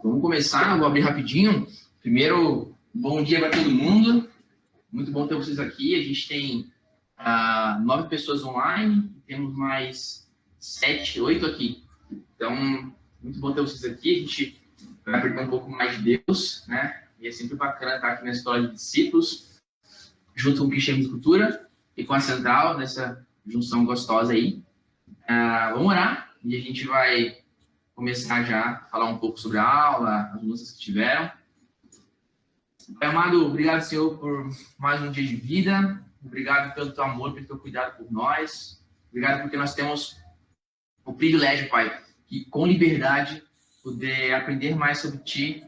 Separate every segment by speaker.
Speaker 1: Vamos começar, vou abrir rapidinho. Primeiro, bom dia para todo mundo. Muito bom ter vocês aqui. A gente tem 9 pessoas online, temos mais 7, 8 aqui. Então, muito bom ter vocês aqui. A gente vai aprender um pouco mais de Deus, né? E é sempre bacana estar aqui na Escola de Discípulos, junto com o Cristianismo e Cultura e com a Central, nessa junção gostosa aí. Vamos orar e a gente vai começar já a falar um pouco sobre a aula, as mudanças que tiveram. Pai amado, obrigado, Senhor, por mais um dia de vida. Obrigado pelo teu amor, pelo teu cuidado por nós. Obrigado porque nós temos o privilégio, Pai, que com liberdade poder aprender mais sobre Ti,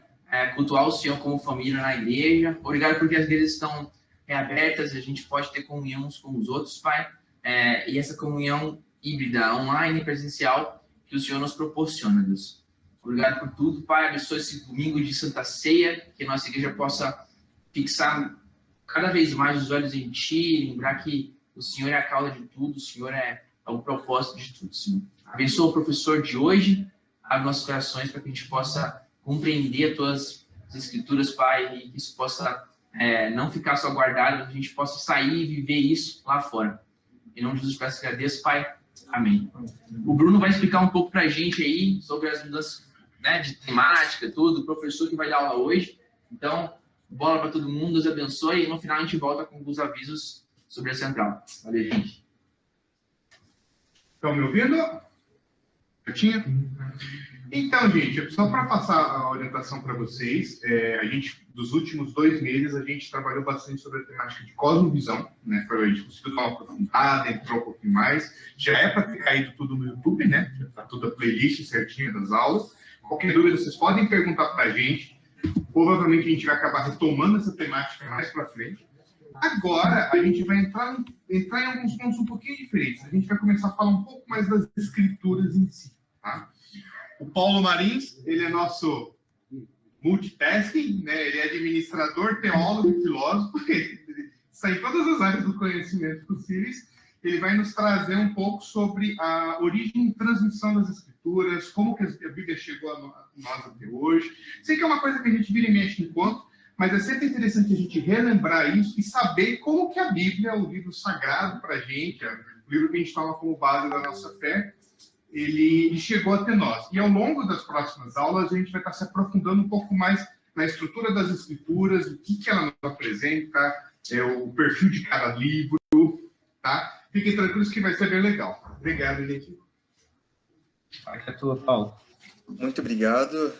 Speaker 1: cultuar o Senhor como família na igreja. Obrigado porque as igrejas estão reabertas e a gente pode ter comunhão uns com os outros, Pai. E essa comunhão híbrida, online e presencial, que o Senhor nos proporciona, Deus. Obrigado por tudo, Pai. Abençoe esse domingo de Santa Ceia, que nossa igreja possa fixar cada vez mais os olhos em Ti, lembrar que o Senhor é a causa de tudo, o Senhor é o propósito de tudo, Senhor. Abençoa o professor de hoje, abre nossos corações para que a gente possa compreender as Tuas Escrituras, Pai, e que isso possa não ficar só guardado, que a gente possa sair e viver isso lá fora. Em nome de Jesus, peço e agradeço, Pai. Amém. O Bruno vai explicar um pouco para a gente aí sobre as mudanças, né, de temática, tudo, o professor que vai dar aula hoje. Então, bola para todo mundo, Deus abençoe, e no final a gente volta com alguns avisos sobre a Central. Valeu, gente.
Speaker 2: Estão me ouvindo? Certinho? Então, gente, só para passar a orientação para vocês, a gente, dos últimos 2 meses, a gente trabalhou bastante sobre a temática de cosmovisão, né? A gente conseguiu dar uma aprofundada, entrou um pouquinho mais. Já é para ter caído tudo no YouTube, né? Já está toda a playlist certinha das aulas. Qualquer dúvida, vocês podem perguntar para a gente. Provavelmente a gente vai acabar retomando essa temática mais para frente. Agora, a gente vai entrar em alguns pontos um pouquinho diferentes. A gente vai começar a falar um pouco mais das escrituras em si, tá? O Paulo Marins, ele é nosso multitasking, né? Ele é administrador, teólogo e filósofo, ele está em todas as áreas do conhecimento possíveis. Ele vai nos trazer um pouco sobre a origem e transmissão das escrituras, como que a Bíblia chegou a nós até hoje. Sei que é uma coisa que a gente vira e mexe em conta, mas é sempre interessante a gente relembrar isso e saber como que a Bíblia, o livro sagrado para a gente, o livro que a gente toma como base da nossa fé, ele chegou até nós. E ao longo das próximas aulas, a gente vai estar se aprofundando um pouco mais na estrutura das escrituras, o que ela nos apresenta, o perfil de cada livro, tá? Fiquem tranquilos que vai ser bem legal. Obrigado, gente.
Speaker 3: Aqui é tua, Paulo. Muito obrigado.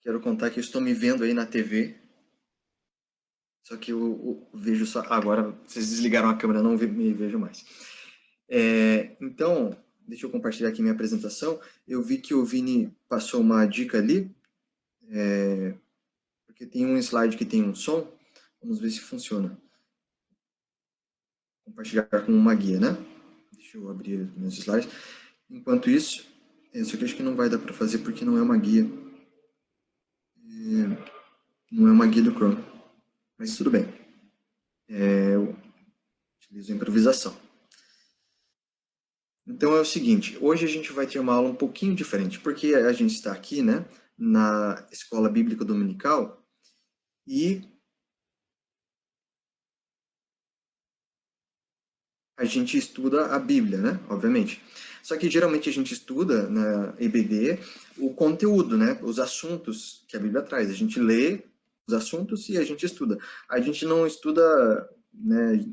Speaker 3: Quero contar que eu estou me vendo aí na TV. Só que eu vejo só... Agora, vocês desligaram a câmera, não me vejo mais. Então, deixa eu compartilhar aqui minha apresentação. Eu vi que o Vini passou uma dica ali, porque tem um slide que tem um som. Vamos ver se funciona. Compartilhar com uma guia, né? Deixa eu abrir os meus slides. Enquanto isso, isso aqui acho que não vai dar para fazer porque não é uma guia. Não é uma guia do Chrome. Mas tudo bem. Eu utilizo a improvisação. Então é o seguinte, hoje a gente vai ter uma aula um pouquinho diferente, porque a gente está aqui, né, na Escola Bíblica Dominical, e a gente estuda a Bíblia, né, obviamente. Só que geralmente a gente estuda na EBD o conteúdo, né, os assuntos que a Bíblia traz. A gente lê os assuntos e a gente estuda. A gente não estuda, né,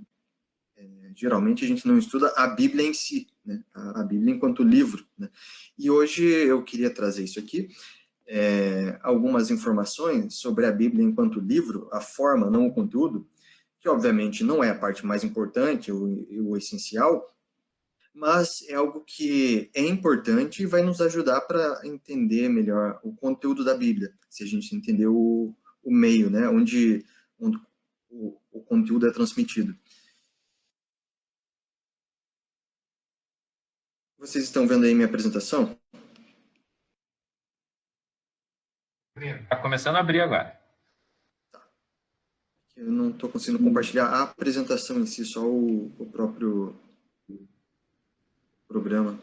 Speaker 3: geralmente a gente não estuda a Bíblia em si, né? A Bíblia enquanto livro, né? E hoje eu queria trazer isso aqui, algumas informações sobre a Bíblia enquanto livro, a forma, não o conteúdo, que obviamente não é a parte mais importante, o essencial, mas é algo que é importante e vai nos ajudar para entender melhor o conteúdo da Bíblia, se a gente entender o meio, né? Onde o conteúdo é transmitido. Vocês estão vendo aí minha apresentação?
Speaker 4: Está começando a abrir agora.
Speaker 3: Tá. Eu não estou conseguindo compartilhar a apresentação em si, só o próprio programa.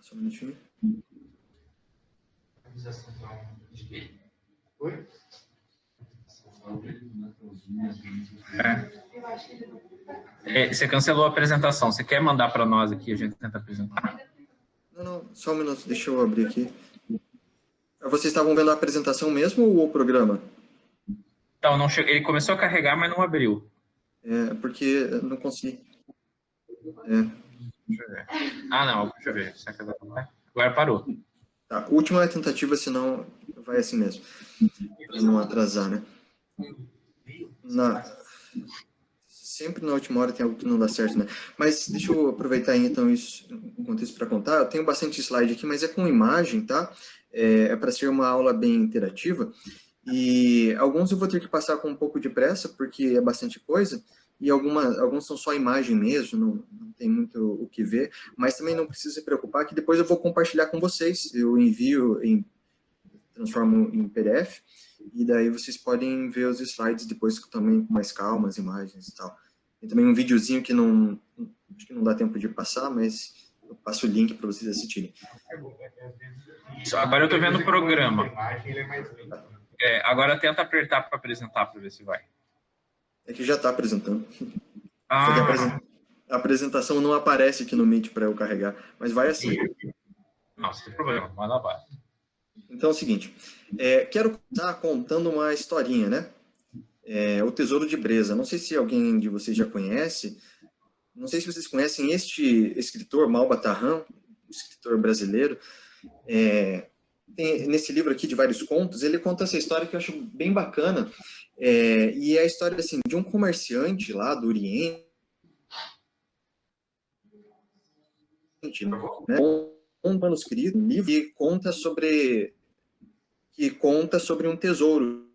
Speaker 3: Só um minutinho.
Speaker 2: Oi?
Speaker 4: Você cancelou a apresentação. Você quer mandar para nós aqui? A gente tenta apresentar.
Speaker 3: Não, só um minuto, deixa eu abrir aqui. Vocês estavam vendo a apresentação mesmo ou o programa?
Speaker 4: Então, não che... ele começou a carregar, mas não abriu.
Speaker 3: Porque eu não consegui.
Speaker 4: Deixa eu ver. Ah, não, deixa eu ver. Agora parou.
Speaker 3: Tá, última tentativa, senão vai assim mesmo. Para não atrasar, né? Sempre na última hora tem algo que não dá certo, né? Mas deixa eu aproveitar então isso, enquanto isso para contar. Eu tenho bastante slide aqui, mas é com imagem, tá? É para ser uma aula bem interativa. E alguns eu vou ter que passar com um pouco de pressa, porque é bastante coisa. E alguns são só imagem mesmo, não tem muito o que ver. Mas também não precisa se preocupar, que depois eu vou compartilhar com vocês. Eu envio, transformo em PDF. E daí vocês podem ver os slides depois também com mais calma, as imagens e tal. Tem também um videozinho que acho que não dá tempo de passar, mas eu passo o link para vocês assistirem.
Speaker 4: Agora eu estou vendo o programa. Agora tenta apertar para apresentar para ver se vai.
Speaker 3: É que já está apresentando.
Speaker 4: Ah.
Speaker 3: Só que a apresentação não aparece aqui no Meet para eu carregar, mas vai assim.
Speaker 4: Não, sem problema, manda lá.
Speaker 3: Então é o seguinte, quero começar contando uma historinha, né? O Tesouro de Breza. Não sei se alguém de vocês já conhece, não sei se vocês conhecem este escritor, Malba Tahan, escritor brasileiro. Nesse livro aqui de vários contos, ele conta essa história que eu acho bem bacana, e é a história assim, de um comerciante lá do Oriente, né, um manuscrito, um livro que conta sobre um tesouro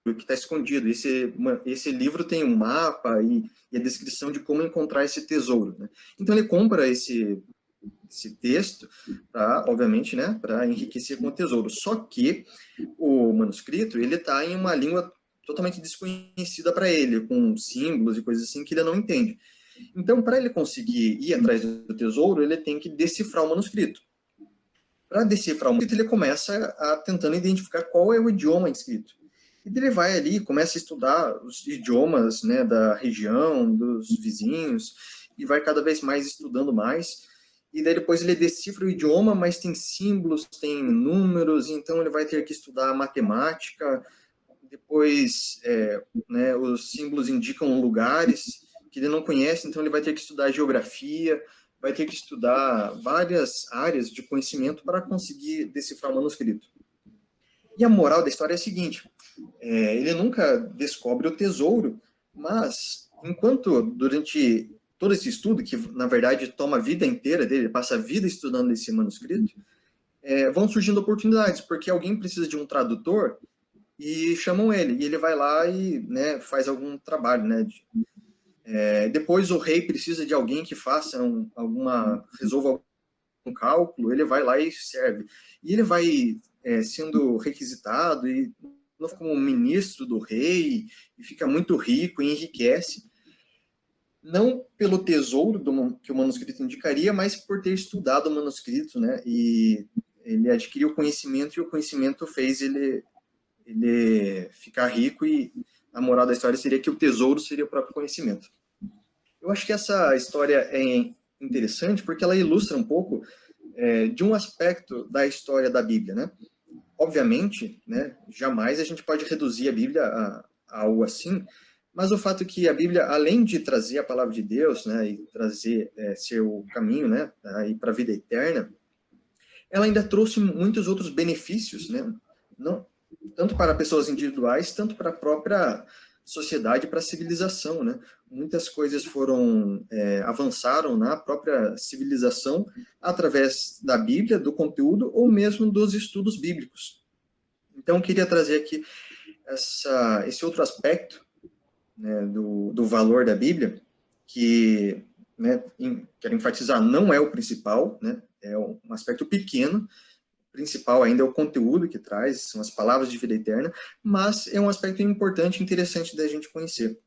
Speaker 3: que está escondido. Esse livro tem um mapa e a descrição de como encontrar esse tesouro, né? Então ele compra esse texto obviamente, né, para enriquecer com o tesouro. Só que o manuscrito ele está em uma língua totalmente desconhecida para ele, com símbolos e coisas assim que ele não entende. Então, para ele conseguir ir atrás do tesouro, ele tem que decifrar o manuscrito. Para decifrar o manuscrito, ele começa tentando identificar qual é o idioma escrito. E ele vai ali, começa a estudar os idiomas, né, da região, dos vizinhos, e vai cada vez mais estudando mais. E daí depois ele decifra o idioma, mas tem símbolos, tem números, então ele vai ter que estudar matemática. Depois, né, os símbolos indicam lugares que ele não conhece, então ele vai ter que estudar geografia, vai ter que estudar várias áreas de conhecimento para conseguir decifrar o manuscrito. E a moral da história é a seguinte, ele nunca descobre o tesouro, mas enquanto durante todo esse estudo, que na verdade toma a vida inteira dele, ele passa a vida estudando esse manuscrito, vão surgindo oportunidades, porque alguém precisa de um tradutor e chamam ele, e ele vai lá e, né, faz algum trabalho, né, depois o rei precisa de alguém que faça resolva um cálculo, ele vai lá e serve. E ele vai sendo requisitado e como um ministro do rei, e fica muito rico e enriquece, não pelo tesouro que o manuscrito indicaria, mas por ter estudado o manuscrito, né, e ele adquiriu conhecimento, e o conhecimento fez ele ficar rico, e a moral da história seria que o tesouro seria o próprio conhecimento. Eu acho que essa história é interessante porque ela ilustra um pouco de um aspecto da história da Bíblia, né? Obviamente, né, jamais a gente pode reduzir a Bíblia a algo assim, mas o fato que a Bíblia, além de trazer a palavra de Deus, né, e trazer ser o caminho, né, para a vida eterna, ela ainda trouxe muitos outros benefícios, né? Não, tanto para pessoas individuais, tanto para a própria sociedade, para a civilização, né? Muitas coisas avançaram na própria civilização através da Bíblia, do conteúdo, ou mesmo dos estudos bíblicos. Então, eu queria trazer aqui esse outro aspecto, né, do valor da Bíblia, que, né, quero enfatizar, não é o principal, né? É um aspecto pequeno. Principal ainda é o conteúdo que traz, são as palavras de vida eterna, mas é um aspecto importante e interessante da gente conhecer.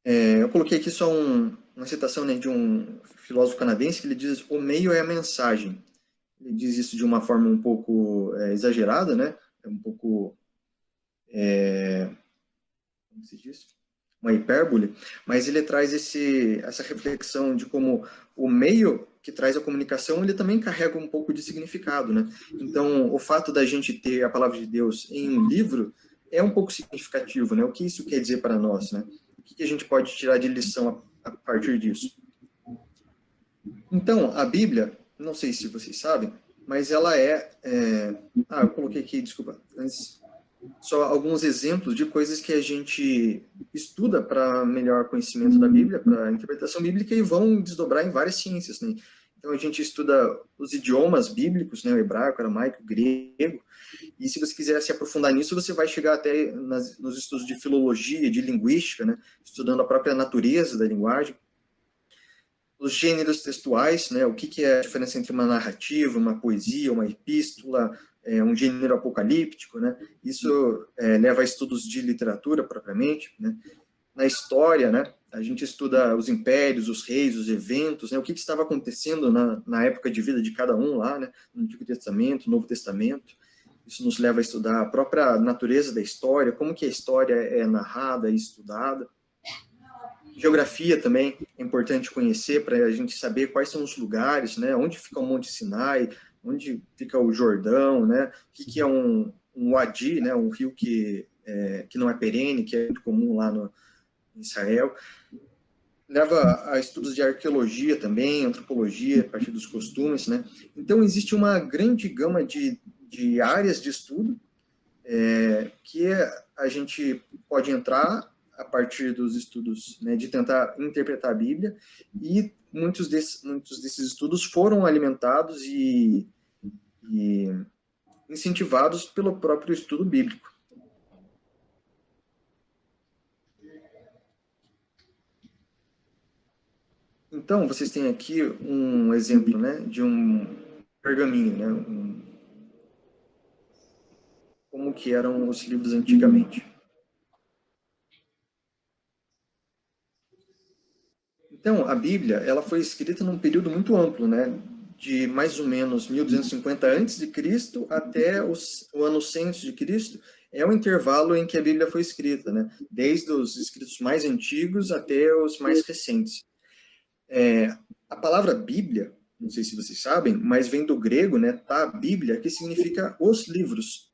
Speaker 3: Eu coloquei aqui só uma citação, né, de um filósofo canadense que ele diz: o meio é a mensagem. Ele diz isso de uma forma um pouco exagerada, né? Um pouco, como se diz? Uma hipérbole, mas ele traz essa reflexão de como o meio que traz a comunicação, ele também carrega um pouco de significado, né? Então, o fato da gente ter a palavra de Deus em um livro é um pouco significativo, né? O que isso quer dizer para nós, né? O que a gente pode tirar de lição a partir disso? Então, a Bíblia, não sei se vocês sabem, mas ela eu coloquei aqui, desculpa, antes, só alguns exemplos de coisas que a gente estuda para melhor conhecimento da Bíblia, para interpretação bíblica, e vão desdobrar em várias ciências, né? Então, a gente estuda os idiomas bíblicos, né? O hebraico, o aramaico, o grego, e se você quiser se aprofundar nisso, você vai chegar até nos estudos de filologia, de linguística, né? Estudando a própria natureza da linguagem, os gêneros textuais, né? O que é a diferença entre uma narrativa, uma poesia, uma epístola, um gênero apocalíptico, né? Isso leva a estudos de literatura propriamente, né? Na história, né? A gente estuda os impérios, os reis, os eventos, né? O que estava acontecendo na época de vida de cada um lá, né? No Antigo Testamento, Novo Testamento. Isso nos leva a estudar a própria natureza da história, como que a história é narrada e estudada. Geografia também é importante conhecer para a gente saber quais são os lugares, né? Onde fica o Monte Sinai, onde fica o Jordão, né? O que é um Wadi, né? Um rio que não é perene, que é muito comum lá em Israel. Leva a estudos de arqueologia também, antropologia, a partir dos costumes, né? Então, existe uma grande gama de áreas de estudo que a gente pode entrar a partir dos estudos, né, de tentar interpretar a Bíblia, e muitos desses estudos foram alimentados e incentivados pelo próprio estudo bíblico. Então, vocês têm aqui um exemplo, né, de um pergaminho, né, como que eram os livros antigamente. Então, a Bíblia, ela foi escrita num período muito amplo, né, de mais ou menos 1250 a.C. até o ano 100 a.C. É o intervalo em que a Bíblia foi escrita, né, desde os escritos mais antigos até os mais recentes. A palavra Bíblia, não sei se vocês sabem, mas vem do grego, né, tá, Bíblia, que significa os livros.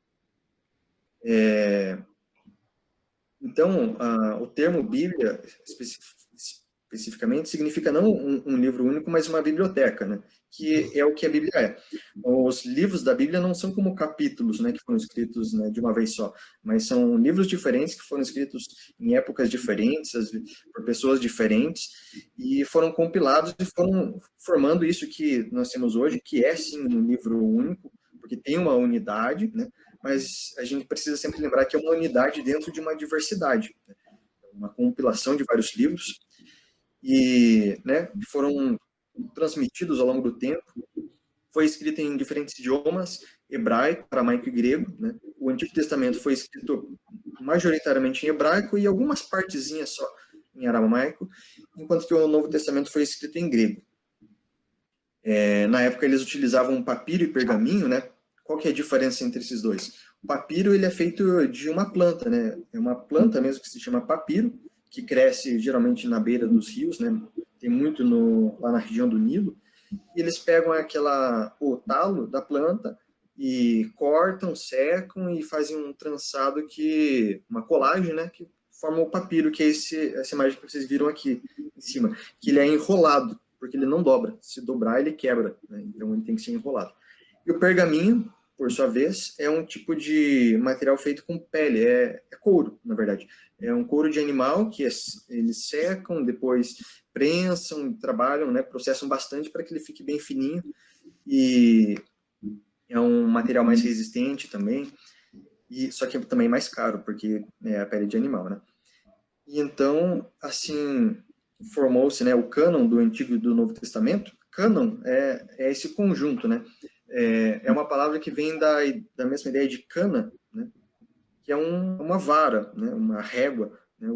Speaker 3: Então, o termo Bíblia, especificamente, significa não um livro único, mas uma biblioteca, né? Que é o que a Bíblia é. Os livros da Bíblia não são como capítulos, né, que foram escritos, né, de uma vez só, mas são livros diferentes que foram escritos em épocas diferentes, por pessoas diferentes, e foram compilados e foram formando isso que nós temos hoje, que é sim um livro único, porque tem uma unidade, né? Mas a gente precisa sempre lembrar que é uma unidade dentro de uma diversidade, né? Uma compilação de vários livros, e, né, foram transmitidos ao longo do tempo. Foi escrito em diferentes idiomas, hebraico, aramaico e grego, né? O Antigo Testamento foi escrito majoritariamente em hebraico e algumas partezinhas só em aramaico, enquanto que o Novo Testamento foi escrito em grego. Na época eles utilizavam papiro e pergaminho, né? Qual que é a diferença entre esses dois? O papiro, ele é feito de uma planta, né? É uma planta mesmo que se chama papiro, que cresce geralmente na beira dos rios, né? Tem muito lá na região do Nilo. E eles pegam o talo da planta e cortam, secam e fazem um trançado uma colagem, né? Que forma o papiro, que é essa imagem que vocês viram aqui em cima, que ele é enrolado, porque ele não dobra. Se dobrar, ele quebra, né? Então ele tem que ser enrolado. E o pergaminho, por sua vez, é um tipo de material feito com pele, é couro, na verdade. É um couro de animal que eles secam, depois prensam, trabalham, né, processam bastante para que ele fique bem fininho, e é um material mais resistente também, só que também mais caro, porque é a pele de animal, né? E então, assim, formou-se, né, o cânon do Antigo e do Novo Testamento. Cânon é esse conjunto, né? É uma palavra que vem da mesma ideia de cana, né? Que é uma vara, né? Uma régua, né?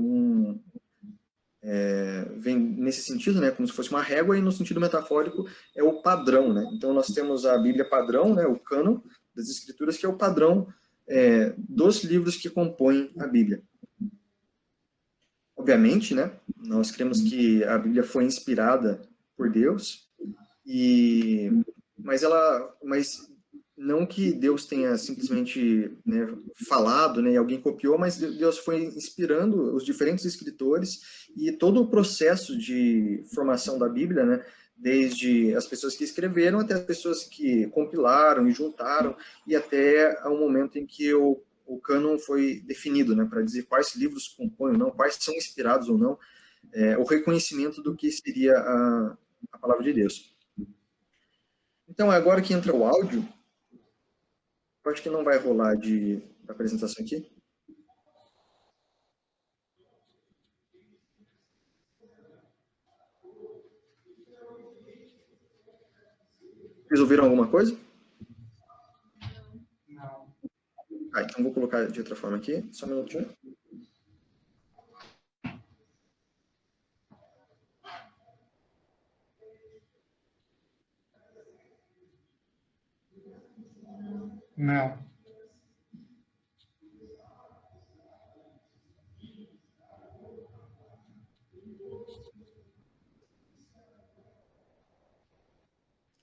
Speaker 3: vem nesse sentido, né, como se fosse uma régua, e no sentido metafórico é o padrão, né? Então nós temos a Bíblia padrão, né, o cânon das Escrituras, que é o padrão dos livros que compõem a Bíblia. Obviamente, né, nós cremos que a Bíblia foi inspirada por Deus, mas não que Deus tenha simplesmente, né, falado, né, e alguém copiou, mas Deus foi inspirando os diferentes escritores, e todo o processo de formação da Bíblia, né, desde as pessoas que escreveram até as pessoas que compilaram e juntaram, e até ao momento em que o cânon foi definido, né, para dizer quais livros compõem ou não, quais são inspirados ou não, o reconhecimento do que seria a palavra de Deus. Então, agora que entra o áudio, eu acho que não vai rolar da apresentação aqui. Vocês ouviram alguma coisa?
Speaker 2: Não.
Speaker 3: Então vou colocar de outra forma aqui. Só um minutinho.
Speaker 2: Não.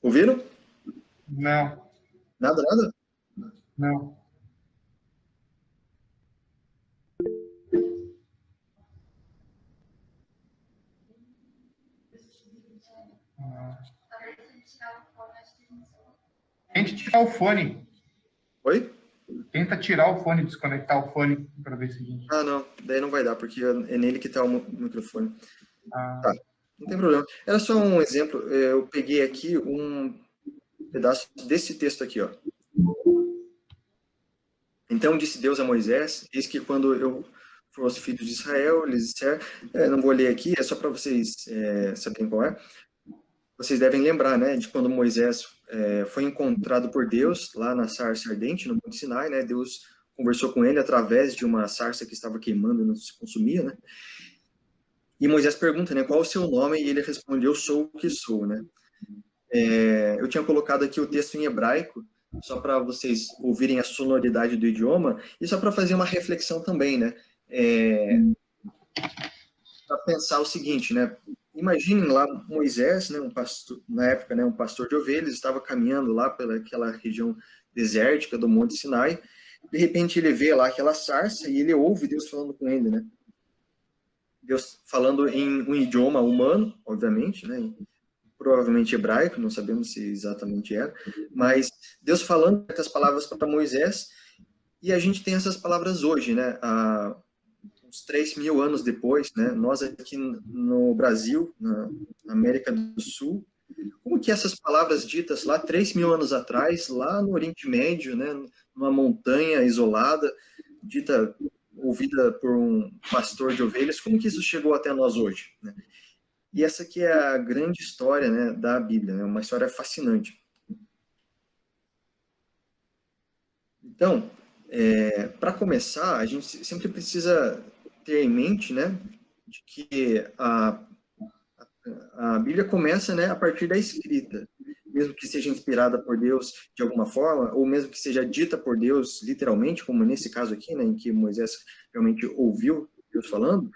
Speaker 3: Ouviram?
Speaker 2: Não.
Speaker 3: Nada, nada?
Speaker 2: Não. Tente tirar o fone.
Speaker 3: Oi?
Speaker 2: Tenta tirar o fone, desconectar o fone para ver se a gente...
Speaker 3: Ah, não. Daí não vai dar, porque é nele que está o microfone.
Speaker 2: Ah.
Speaker 3: Tá, não tem problema. Era só um exemplo. Eu peguei aqui um pedaço desse texto aqui, ó. Então disse Deus a Moisés, eis que quando eu for aos filhos de Israel, eles disseram, não vou ler aqui, é só para vocês saberem qual é. Vocês devem lembrar, né, de quando Moisés foi encontrado por Deus lá na sarça ardente, no Monte Sinai, né, Deus conversou com ele através de uma sarça que estava queimando e não se consumia, né, e Moisés pergunta, né, qual o seu nome, e ele responde, eu sou o que sou, né. Eu tinha colocado aqui o texto em hebraico, só para vocês ouvirem a sonoridade do idioma, e só para fazer uma reflexão também, né, para pensar o seguinte, né, imaginem lá Moisés, né, um pastor, na época, né, um pastor de ovelhas, estava caminhando lá pelaquela região desértica do Monte Sinai, de repente ele vê lá aquela sarça e ele ouve Deus falando com ele, né, Deus falando em um idioma humano, obviamente, né, provavelmente hebraico, não sabemos se exatamente era, mas Deus falando essas palavras para Moisés, e a gente tem essas palavras hoje, né, uns 3.000 anos depois, né, nós aqui no Brasil, na América do Sul, como que essas palavras ditas lá 3.000 anos atrás, lá no Oriente Médio, né, numa montanha isolada, ouvida por um pastor de ovelhas, como que isso chegou até nós hoje, né? E essa aqui é a grande história, né, da Bíblia, né, uma história fascinante. Então, para começar, a gente sempre precisa ter em mente, né, de que a Bíblia começa, né, a partir da escrita, mesmo que seja inspirada por Deus de alguma forma, ou mesmo que seja dita por Deus literalmente, como nesse caso aqui, né, em que Moisés realmente ouviu Deus falando,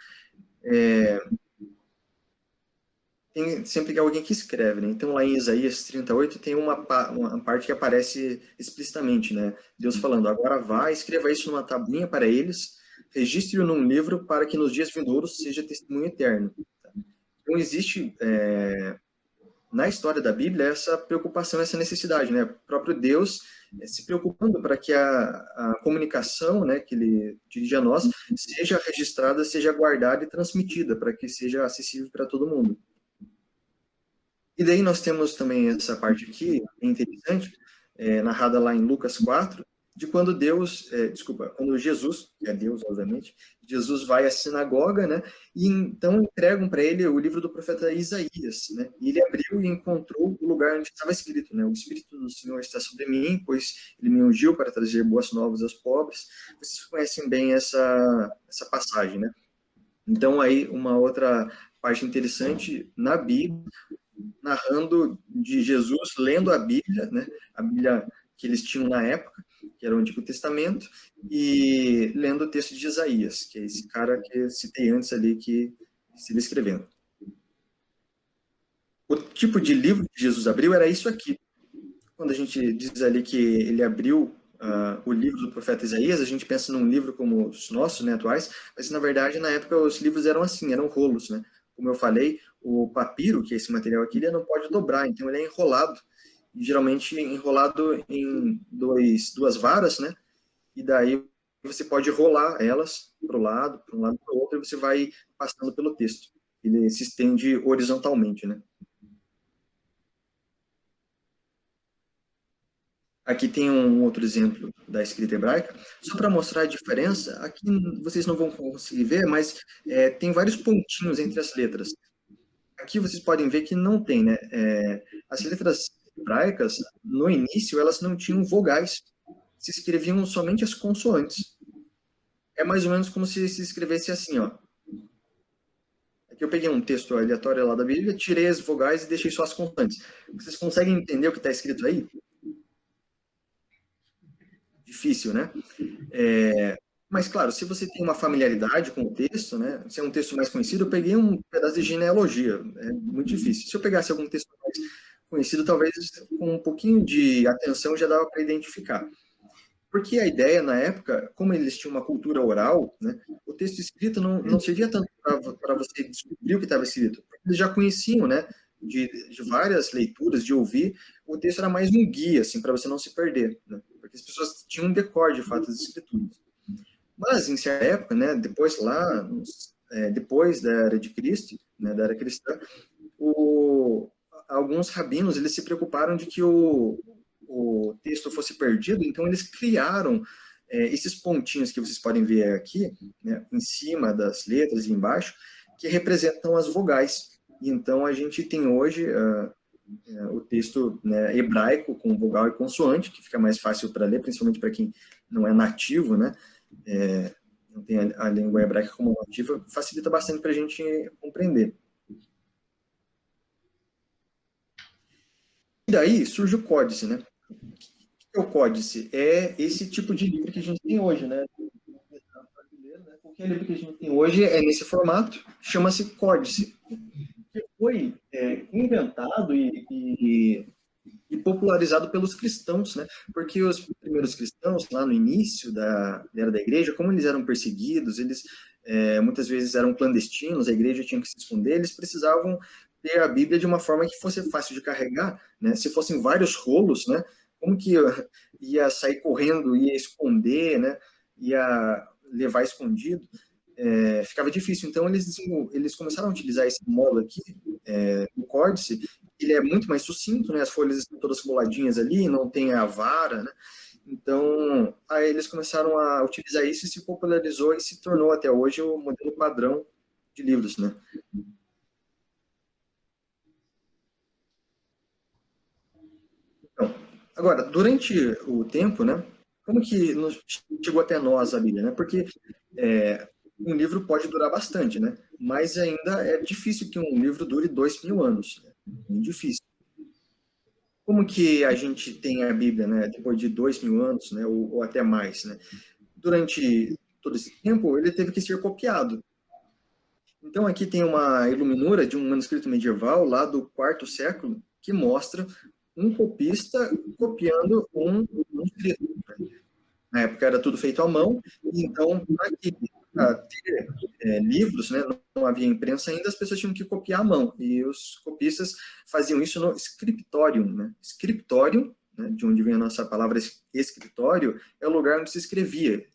Speaker 3: tem sempre alguém que escreve, né? Então, lá em Isaías 38, tem uma parte que aparece explicitamente, né? Deus falando, agora vá, escreva isso numa tabuinha para eles, registre-o num livro para que nos dias vindouros seja testemunho eterno. Então, existe, na história da Bíblia, essa preocupação, essa necessidade, né? O próprio Deus se preocupando para que a comunicação, né, que ele dirige a nós, seja registrada, seja guardada e transmitida, para que seja acessível para todo mundo. E daí nós temos também essa parte aqui, interessante, narrada lá em Lucas 4, de quando quando Jesus, que é Deus, obviamente, Jesus vai à sinagoga, né, e então entregam para ele o livro do profeta Isaías, né, e ele abriu e encontrou o lugar onde estava escrito, né, o Espírito do Senhor está sobre mim, pois ele me ungiu para trazer boas novas aos pobres. Vocês conhecem bem essa passagem, né? Então, aí, uma outra parte interessante na Bíblia, narrando de Jesus lendo a Bíblia, né? A Bíblia que eles tinham na época, que era o Antigo Testamento, e lendo o texto de Isaías, que é esse cara que eu citei antes ali, que se descrevendo. O tipo de livro que Jesus abriu era isso aqui. Quando a gente diz ali que ele abriu o livro do profeta Isaías, a gente pensa num livro como os nossos, né, atuais, mas na verdade, na época, os livros eram assim, eram rolos, né? Como eu falei, o papiro, que é esse material aqui, ele não pode dobrar, então ele é enrolado, e geralmente enrolado em duas varas, né? E daí você pode rolar elas para um lado, para o outro, e você vai passando pelo texto. Ele se estende horizontalmente, né? Aqui tem um outro exemplo da escrita hebraica, só para mostrar a diferença. Aqui vocês não vão conseguir ver, mas tem vários pontinhos entre as letras. Aqui vocês podem ver que não tem, né? As letras hebraicas, no início, elas não tinham vogais, se escreviam somente as consoantes. É mais ou menos como se escrevesse assim, ó. Aqui eu peguei um texto aleatório lá da Bíblia, tirei as vogais e deixei só as consoantes. Vocês conseguem entender o que está escrito aí? Difícil, né? Mas, claro, se você tem uma familiaridade com o texto, né? Se é um texto mais conhecido, eu peguei um pedaço de genealogia. É muito difícil. Se eu pegasse algum texto mais conhecido, talvez com um pouquinho de atenção já dava para identificar. Porque a ideia, na época, como eles tinham uma cultura oral, né? O texto escrito não servia tanto para você descobrir o que estava escrito. Eles já conheciam, né? De várias leituras, de ouvir, o texto era mais um guia, assim, para você não se perder, né? Porque as pessoas tinham um decor, de fato, das escrituras. Mas, em certa época, né, depois lá, depois da era de Cristo, né, da era cristã, alguns rabinos eles se preocuparam de que o texto fosse perdido, então eles criaram esses pontinhos que vocês podem ver aqui, né, em cima das letras e embaixo, que representam as vogais. E então a gente tem hoje o texto, né, hebraico com vogal e consoante, que fica mais fácil para ler, principalmente para quem não é nativo, né? Não tem a língua hebraica como nativa, facilita bastante para a gente compreender. E daí surge o códice, né? O que é o códice? É esse tipo de livro que a gente tem hoje, né? Qualquer livro que a gente tem hoje é nesse formato, chama-se códice, que foi inventado e popularizado pelos cristãos, né? Porque os primeiros cristãos, lá no início da era da igreja, como eles eram perseguidos, eles muitas vezes eram clandestinos, a igreja tinha que se esconder, eles precisavam ter a Bíblia de uma forma que fosse fácil de carregar, né? Se fossem vários rolos, né? Como que ia sair correndo, ia esconder, né? Ia levar escondido? Ficava difícil. Então, eles começaram a utilizar esse modo aqui, o códice. Ele é muito mais sucinto, né? As folhas estão todas coladinhas ali, não tem a vara, né? Então, aí eles começaram a utilizar isso e se popularizou e se tornou até hoje o modelo padrão de livros, né? Então, agora, durante o tempo, né? Como que chegou até nós a Bíblia, né? Porque um livro pode durar bastante, né? Mas ainda é difícil que um livro dure 2000 anos. Né? Muito difícil. Como que a gente tem a Bíblia, né? Depois de 2000 anos, né? Ou até mais, né? Durante todo esse tempo, ele teve que ser copiado. Então, aqui tem uma iluminura de um manuscrito medieval, lá do quarto século, que mostra um copista copiando um manuscrito. Na época era tudo feito à mão, então, para ter livros, né, não havia imprensa ainda, as pessoas tinham que copiar à mão, e os copistas faziam isso no scriptorium. Né? Scriptorium, né, de onde vem a nossa palavra escritório, é o lugar onde se escrevia,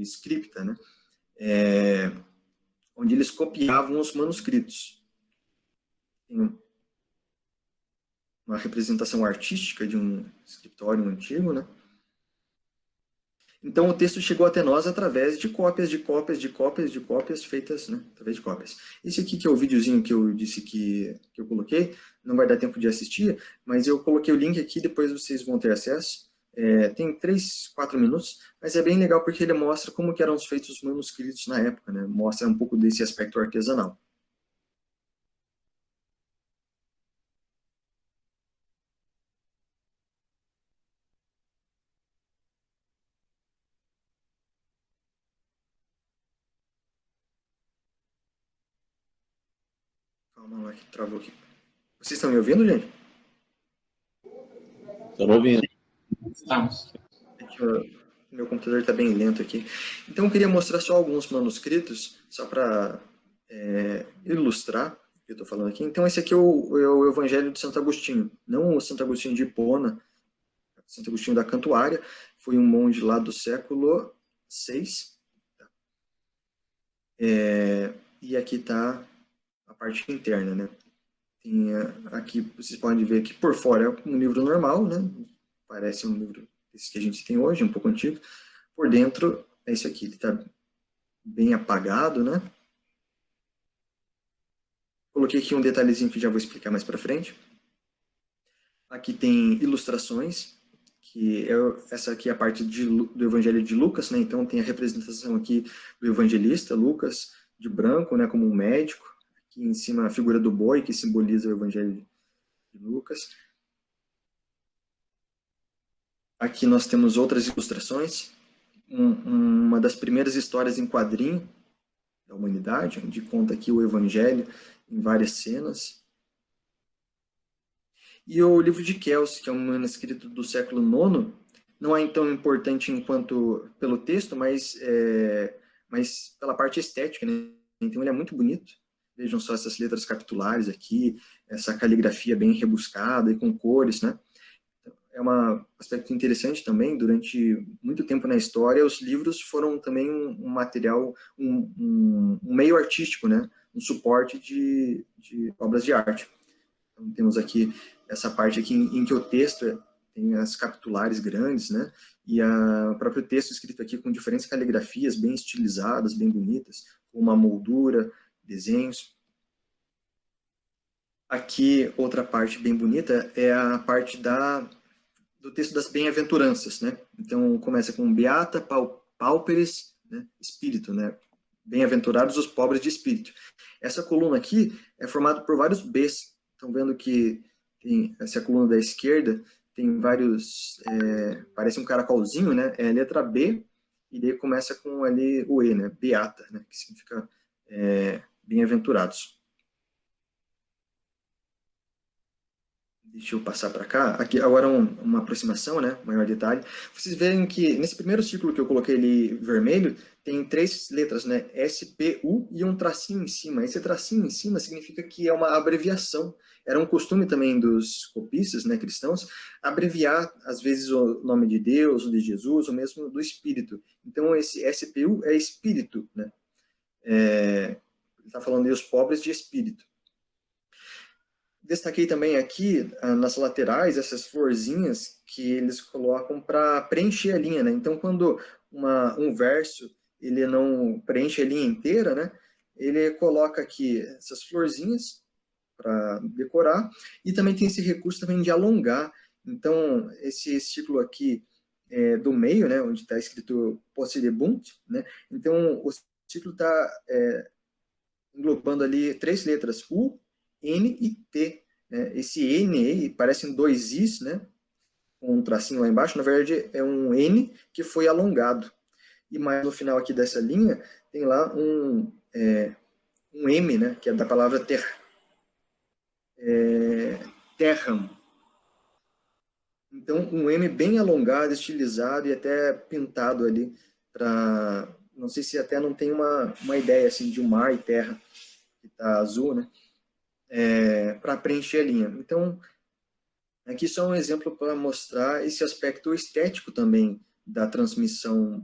Speaker 3: scripta, né? Onde eles copiavam os manuscritos. Tem uma representação artística de um scriptorium antigo, né? Então, o texto chegou até nós através de cópias, de cópias, de cópias, de cópias feitas, né, através de cópias. Esse aqui que é o videozinho que eu disse que eu coloquei, não vai dar tempo de assistir, mas eu coloquei o link aqui, depois vocês vão ter acesso, Tem 3, 4 minutos, mas é bem legal porque ele mostra como que eram feitos os manuscritos na época, né? Mostra um pouco desse aspecto artesanal. Calma lá que travou aqui. Vocês estão me ouvindo, gente?
Speaker 5: Estamos ouvindo.
Speaker 1: Estamos.
Speaker 3: Meu computador está bem lento aqui. Então, eu queria mostrar só alguns manuscritos, só para ilustrar o que eu estou falando aqui. Então, esse aqui é o Evangelho de Santo Agostinho, não o Santo Agostinho de Hipona, Santo Agostinho da Cantuária, foi um monge lá do século VI. E aqui está a parte interna, né? Tem, aqui vocês podem ver que por fora é um livro normal, né? Parece um livro esse que a gente tem hoje, um pouco antigo. Por dentro é esse aqui, ele está bem apagado, né? Coloquei aqui um detalhezinho que já vou explicar mais para frente. Aqui tem ilustrações, que essa aqui é a parte do Evangelho de Lucas, né? Então tem a representação aqui do evangelista Lucas, de branco, né? Como um médico. Aqui em cima a figura do boi, que simboliza o Evangelho de Lucas. Aqui nós temos outras ilustrações. Uma das primeiras histórias em quadrinho da humanidade, onde conta aqui o Evangelho em várias cenas. E o livro de Kelsey, que é um manuscrito do século IX, não é tão importante enquanto pelo texto, mas pela parte estética, né? Então ele é muito bonito. Vejam só essas letras capitulares aqui, essa caligrafia bem rebuscada e com cores, né? É um aspecto interessante também. Durante muito tempo na história, os livros foram também um material, um meio artístico, né? Um suporte de obras de arte. Então, temos aqui essa parte aqui em que o texto tem as capitulares grandes, né? E o próprio texto escrito aqui com diferentes caligrafias bem estilizadas, bem bonitas, com uma moldura, desenhos. Aqui, outra parte bem bonita é a parte do texto das bem-aventuranças, né? Então, começa com Beata pauperes, né? Espírito, né? Bem-aventurados os pobres de espírito. Essa coluna aqui é formada por vários Bs. Estão vendo que tem essa coluna da esquerda, tem vários, parece um caracolzinho, né? É a letra B, e daí começa com ali o E, né? Beata, né? Que significa bem-aventurados. Deixa eu passar para cá. Aqui agora uma aproximação, né? Maior detalhe. Vocês veem que nesse primeiro círculo que eu coloquei ali vermelho, tem 3 letras, né? SPU e um tracinho em cima. Esse tracinho em cima significa que é uma abreviação. Era um costume também dos copistas, né, cristãos, abreviar, às vezes, o nome de Deus, ou de Jesus, ou mesmo do Espírito. Então, esse SPU é Espírito, né? Ele está falando de os pobres de Espírito. Destaquei também aqui, nas laterais, essas florzinhas que eles colocam para preencher a linha, né? Então, quando um verso ele não preenche a linha inteira, né? Ele coloca aqui essas florzinhas para decorar, e também tem esse recurso também de alongar. Então, esse círculo aqui do meio, né? Onde está escrito Possidebunt, né? Então, o círculo está englobando ali 3 letras, U, N e T. Né? Esse N aí parecem 2 Is, né? Com um tracinho lá embaixo, na verdade é um N que foi alongado. E mais no final aqui dessa linha, tem lá um M, né? Que é da palavra terram. Então, um M bem alongado, estilizado e até pintado ali, para, não sei se até não tem uma ideia assim de um mar e terra, que está azul, né? Para preencher a linha. Então, aqui só um exemplo para mostrar esse aspecto estético também da transmissão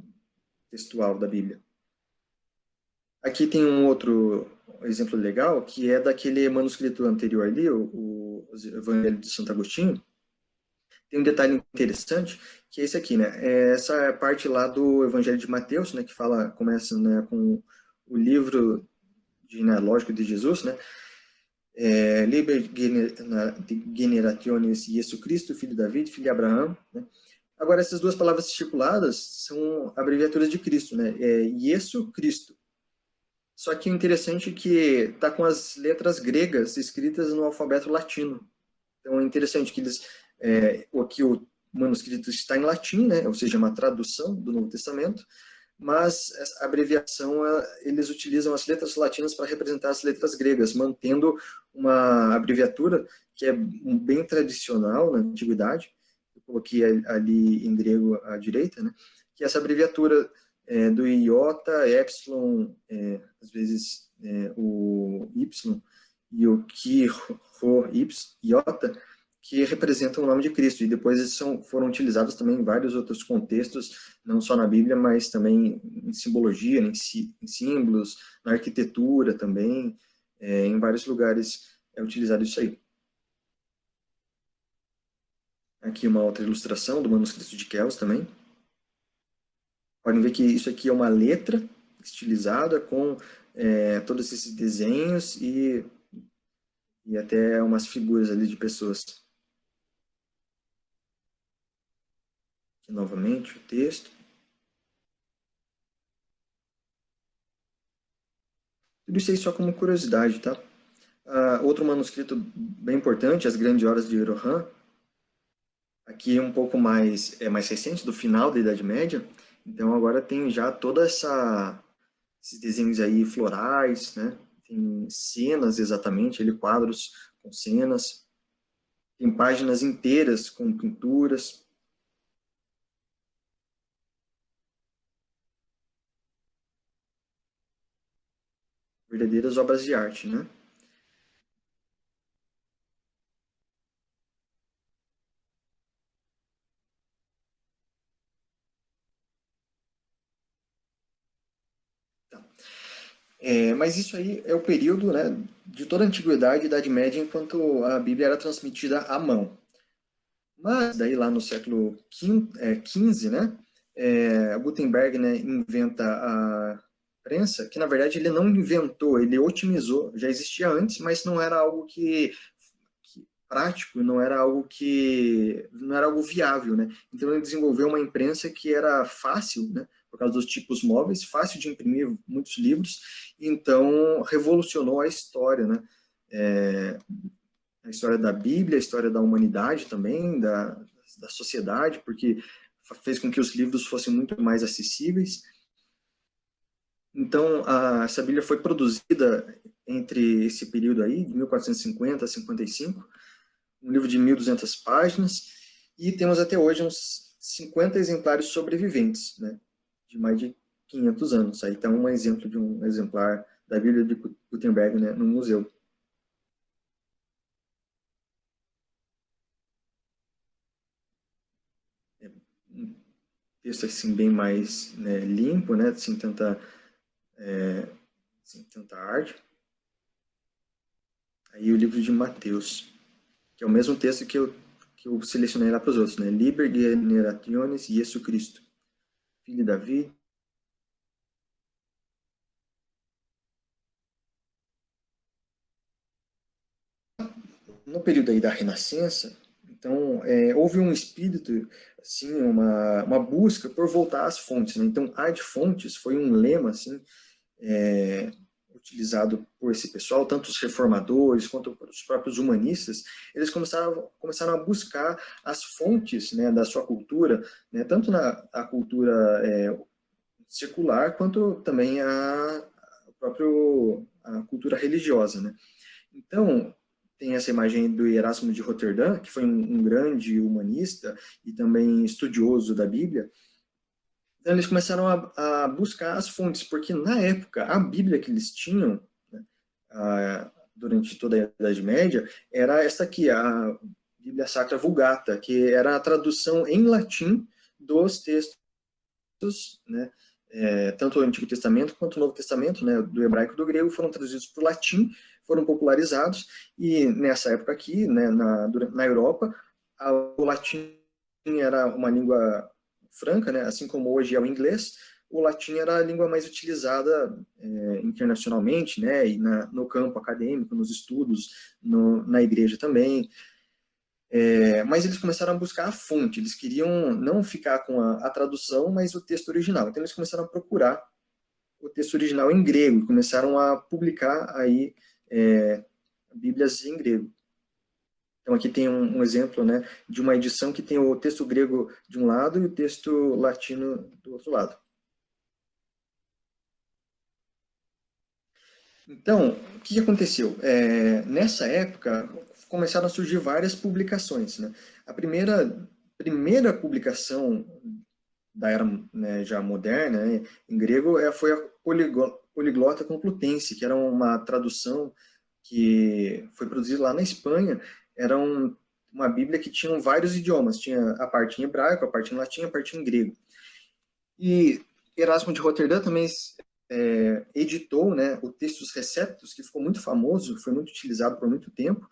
Speaker 3: textual da Bíblia. Aqui tem um outro exemplo legal, que é daquele manuscrito anterior ali, o Evangelho de Santo Agostinho. Tem um detalhe interessante, que é esse aqui, né? Essa parte lá do Evangelho de Mateus, né? Que começa, né, com o livro genealógico de Jesus, né? Liber generationis Jesu Cristo, filho de David, filho de Abraão, né? Agora, essas duas palavras estipuladas são abreviaturas de Cristo, né? É Iesu Cristo. Só que o interessante é que está com as letras gregas escritas no alfabeto latino. Então é interessante que aqui o manuscrito está em latim, né? Ou seja, uma tradução do Novo Testamento, mas a abreviação, eles utilizam as letras latinas para representar as letras gregas, mantendo uma abreviatura que é bem tradicional na antiguidade. Eu coloquei ali em grego à direita, né? Que essa abreviatura do iota, epsilon, às vezes o y e o ki, rho, iota, que representam o nome de Cristo, e depois eles foram utilizados também em vários outros contextos, não só na Bíblia, mas também em simbologia, em símbolos, na arquitetura também, em vários lugares é utilizado isso aí. Aqui uma outra ilustração do manuscrito de Kells também. Podem ver que isso aqui é uma letra estilizada com todos esses desenhos e até umas figuras ali de pessoas. Aqui novamente o texto. Tudo isso aí só como curiosidade, tá? Outro manuscrito bem importante, As Grandes Horas de Rohan, aqui é um pouco mais recente, do final da Idade Média, então agora tem já esses desenhos aí florais, né? Tem cenas exatamente, quadros com cenas, tem páginas inteiras com pinturas. Verdadeiras obras de arte, né? Tá. Mas isso aí é o período, né, de toda a antiguidade e Idade Média, enquanto a Bíblia era transmitida à mão. Mas daí lá no século XV, né, Gutenberg, né, inventa a prensa, que na verdade ele não inventou, ele otimizou, já existia antes, mas não era algo que prático, não era algo viável, né? Então ele desenvolveu uma imprensa que era fácil, né, por causa dos tipos móveis, fácil de imprimir muitos livros, então revolucionou a história, né? A história da Bíblia, a história da humanidade também, da sociedade, porque fez com que os livros fossem muito mais acessíveis. Então, essa Bíblia foi produzida entre esse período aí, de 1450 a 55, um livro de 1.200 páginas, e temos até hoje uns 50 exemplares sobreviventes, né, de mais de 500 anos. Aí está um exemplo de um exemplar da Bíblia de Gutenberg, né, no museu. Um texto assim bem mais, né, limpo, né, sem tanta arte. Aí o livro de Mateus, que é o mesmo texto que eu selecionei lá para os outros, né? Liber generationis Jesu Cristo, filho de Davi. No período aí da Renascença, então, houve um espírito, assim, uma busca por voltar às fontes, né? Então, ad fontes foi um lema, assim, utilizado por esse pessoal, tanto os reformadores quanto os próprios humanistas. Eles começaram a buscar as fontes, né, da sua cultura, né, tanto a cultura secular, quanto também a cultura religiosa, né? Então, tem essa imagem do Erasmo de Roterdã, que foi um grande humanista e também estudioso da Bíblia. Então, eles começaram a buscar as fontes, porque na época, a Bíblia que eles tinham, né, durante toda a Idade Média, era essa aqui, a Bíblia Sacra Vulgata, que era a tradução em latim dos textos, né, tanto o Antigo Testamento quanto o Novo Testamento, né, do hebraico e do grego, foram traduzidos para o latim, foram popularizados, e nessa época aqui, né, na Europa, o latim era uma língua franca, né, assim como hoje é o inglês. O latim era a língua mais utilizada internacionalmente, né, e no campo acadêmico, nos estudos, na igreja também. Mas eles começaram a buscar a fonte, eles queriam não ficar com a tradução, mas o texto original. Então eles começaram a procurar o texto original em grego, e começaram a publicar aí Bíblias em grego. Então aqui tem um exemplo, né, de uma edição que tem o texto grego de um lado e o texto latino do outro lado. Então, o que aconteceu? Nessa época, começaram a surgir várias publicações, né? A primeira publicação da era, né, já moderna, né, em grego, foi a Poliglota Complutense, que era uma tradução que foi produzida lá na Espanha. Era uma Bíblia que tinha vários idiomas, tinha a parte em hebraico, a parte em latim, a parte em grego. E Erasmo de Roterdã também editou, né, o Textus Receptus, que ficou muito famoso, foi muito utilizado por muito tempo,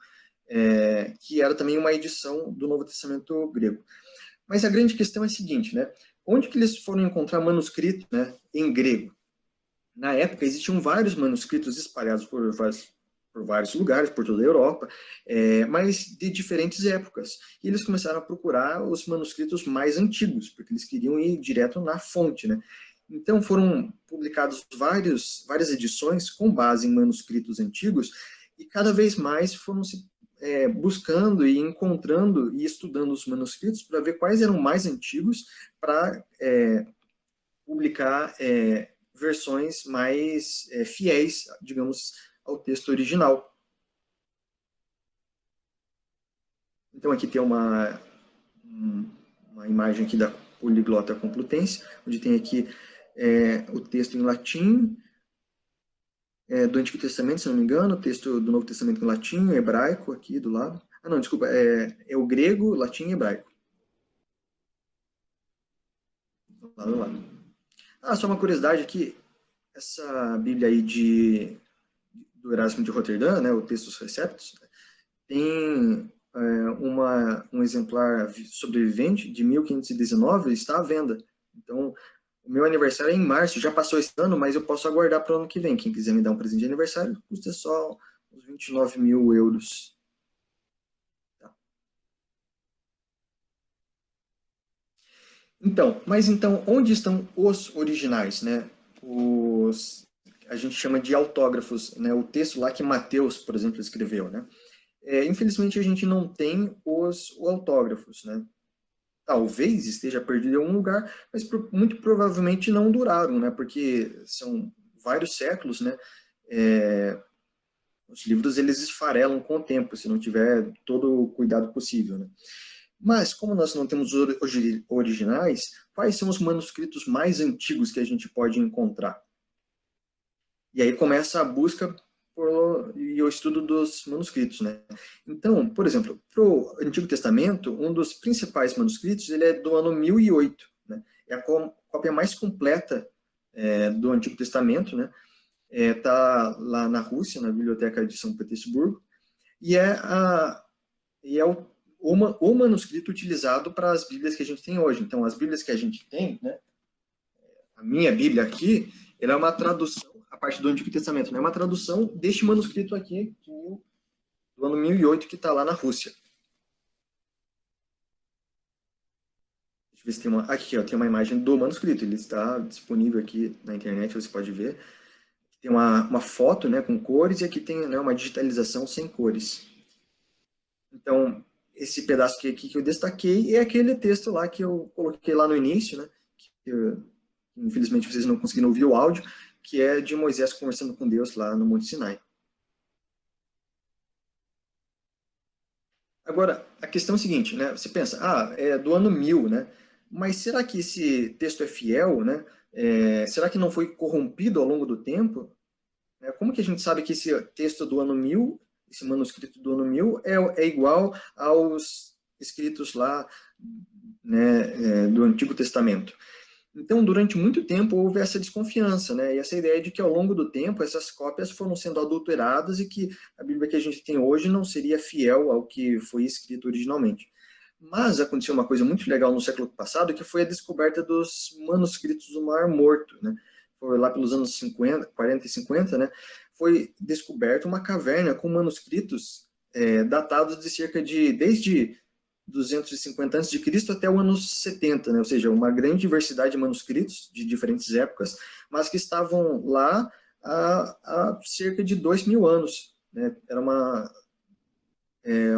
Speaker 3: que era também uma edição do Novo Testamento grego. Mas a grande questão é a seguinte, né? Onde que eles foram encontrar manuscritos, né, em grego? Na época, existiam vários manuscritos espalhados por vários lugares, por toda a Europa, mas de diferentes épocas. E eles começaram a procurar os manuscritos mais antigos, porque eles queriam ir direto na fonte, né? Então, foram publicadas várias edições com base em manuscritos antigos, e cada vez mais foram se buscando e encontrando e estudando os manuscritos para ver quais eram mais antigos, para publicar versões mais fiéis, digamos, ao texto original. Então, aqui tem uma imagem aqui da Poliglota Complutense, onde tem aqui o texto em latim, do Antigo Testamento, se não me engano, o texto do Novo Testamento em latim, hebraico, aqui do lado. Ah, não, desculpa, é o grego, latim e hebraico. Lá do lado. Só uma curiosidade aqui, essa Bíblia aí do Erasmo de Roterdã, né, o Textus Receptus, tem um exemplar sobrevivente de 1519, está à venda. Então, o meu aniversário é em março, já passou esse ano, mas eu posso aguardar para o ano que vem. Quem quiser me dar um presente de aniversário, custa só uns 29 mil euros. Tá. Então, onde estão os originais, né? A gente chama de autógrafos, né? O texto lá que Mateus, por exemplo, escreveu, né? Infelizmente, a gente não tem os autógrafos, né? Talvez esteja perdido em algum lugar, mas muito provavelmente não duraram, né? Porque são vários séculos, né? Os livros, eles esfarelam com o tempo, se não tiver todo o cuidado possível, né? Mas, como nós não temos originais, quais são os manuscritos mais antigos que a gente pode encontrar? E aí começa a busca e o estudo dos manuscritos, né? Então, por exemplo, para o Antigo Testamento, um dos principais manuscritos, ele é do ano 1008, né? É a cópia mais completa do Antigo Testamento, né? Tá lá na Rússia, na Biblioteca de São Petersburgo, e é o manuscrito utilizado para as Bíblias que a gente tem hoje. Então, as Bíblias que a gente tem, né? A minha Bíblia aqui, ela é uma tradução, a parte do Antigo Testamento, né? É uma tradução deste manuscrito aqui, do ano 1008, que está lá na Rússia. Deixa eu ver se tem aqui, ó, tem uma imagem do manuscrito, ele está disponível aqui na internet, você pode ver. Tem uma foto, né, com cores, e aqui tem, né, uma digitalização sem cores. Então, esse pedaço aqui que eu destaquei é aquele texto lá que eu coloquei lá no início, né, infelizmente vocês não conseguiram ouvir o áudio, que é de Moisés conversando com Deus lá no Monte Sinai. Agora, a questão é a seguinte, né? Você pensa, é do ano 1000, né? Mas será que esse texto é fiel, né? Será que não foi corrompido ao longo do tempo? Como que a gente sabe que esse texto do ano 1000, esse manuscrito do ano 1000, é igual aos escritos lá, né, do Antigo Testamento? Então, durante muito tempo, houve essa desconfiança, né? E essa ideia de que, ao longo do tempo, essas cópias foram sendo adulteradas e que a Bíblia que a gente tem hoje não seria fiel ao que foi escrito originalmente. Mas aconteceu uma coisa muito legal no século passado, que foi a descoberta dos manuscritos do Mar Morto, né? Foi lá pelos anos 40 e 50, né? Foi descoberta uma caverna com manuscritos datados de desde 250 a.C. até o ano 70, né? Ou seja, uma grande diversidade de manuscritos de diferentes épocas, mas que estavam lá há cerca de 2.000 anos. Né? Era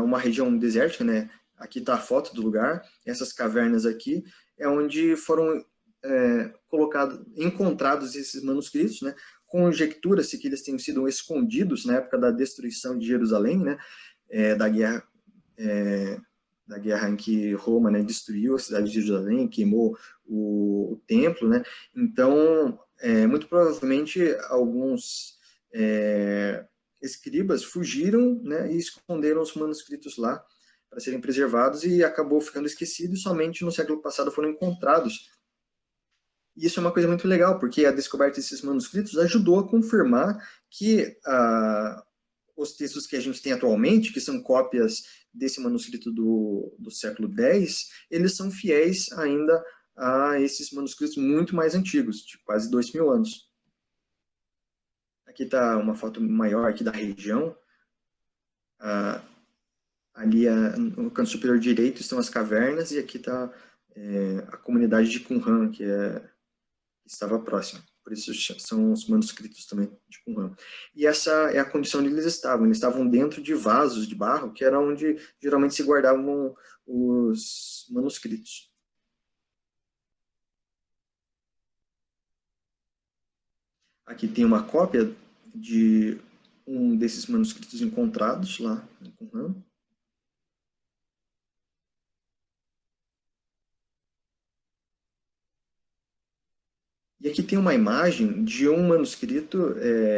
Speaker 3: uma região desértica, né? Aqui está a foto do lugar. Essas cavernas aqui é onde foram encontrados esses manuscritos, né? Conjectura-se que eles tenham sido escondidos na época da destruição de Jerusalém, né? Da guerra em que Roma, né, destruiu a cidade de Jerusalém, queimou o templo, né? Então, muito provavelmente alguns escribas fugiram, né, e esconderam os manuscritos lá para serem preservados e acabou ficando esquecido, e somente no século passado foram encontrados. E isso é uma coisa muito legal, porque a descoberta desses manuscritos ajudou a confirmar que os textos que a gente tem atualmente, que são cópias desse manuscrito do século X, eles são fiéis ainda a esses manuscritos muito mais antigos, de quase 2.000 anos. Aqui está uma foto maior aqui da região. Ali no canto superior direito estão as cavernas, e aqui está a comunidade de Qumran, que estava próxima. Por isso são os manuscritos também de Qumran. E essa é a condição onde eles estavam. Eles estavam dentro de vasos de barro, que era onde geralmente se guardavam os manuscritos. Aqui tem uma cópia de um desses manuscritos encontrados lá em Qumran. E aqui tem uma imagem de um manuscrito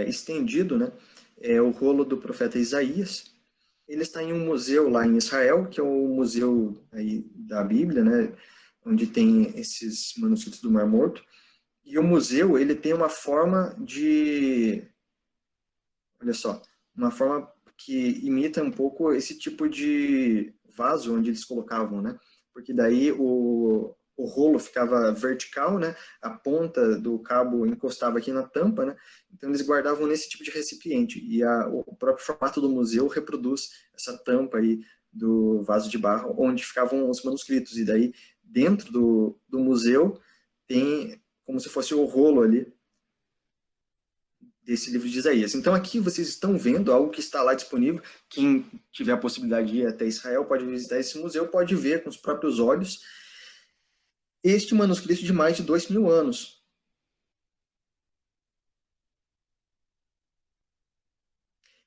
Speaker 3: estendido, né? É o rolo do profeta Isaías. Ele está em um museu lá em Israel, que é o museu aí da Bíblia, né? Onde tem esses manuscritos do Mar Morto. E o museu, ele tem uma forma olha só, uma forma que imita um pouco esse tipo de vaso onde eles colocavam, né? Porque daí o rolo ficava vertical, né? A ponta do cabo encostava aqui na tampa, né? Então eles guardavam nesse tipo de recipiente. E o próprio formato do museu reproduz essa tampa aí do vaso de barro, onde ficavam os manuscritos. E daí, dentro do museu, tem como se fosse o rolo ali desse livro de Isaías. Então aqui vocês estão vendo algo que está lá disponível. Quem tiver a possibilidade de ir até Israel pode visitar esse museu, pode ver com os próprios olhos este manuscrito de mais de 2.000 anos.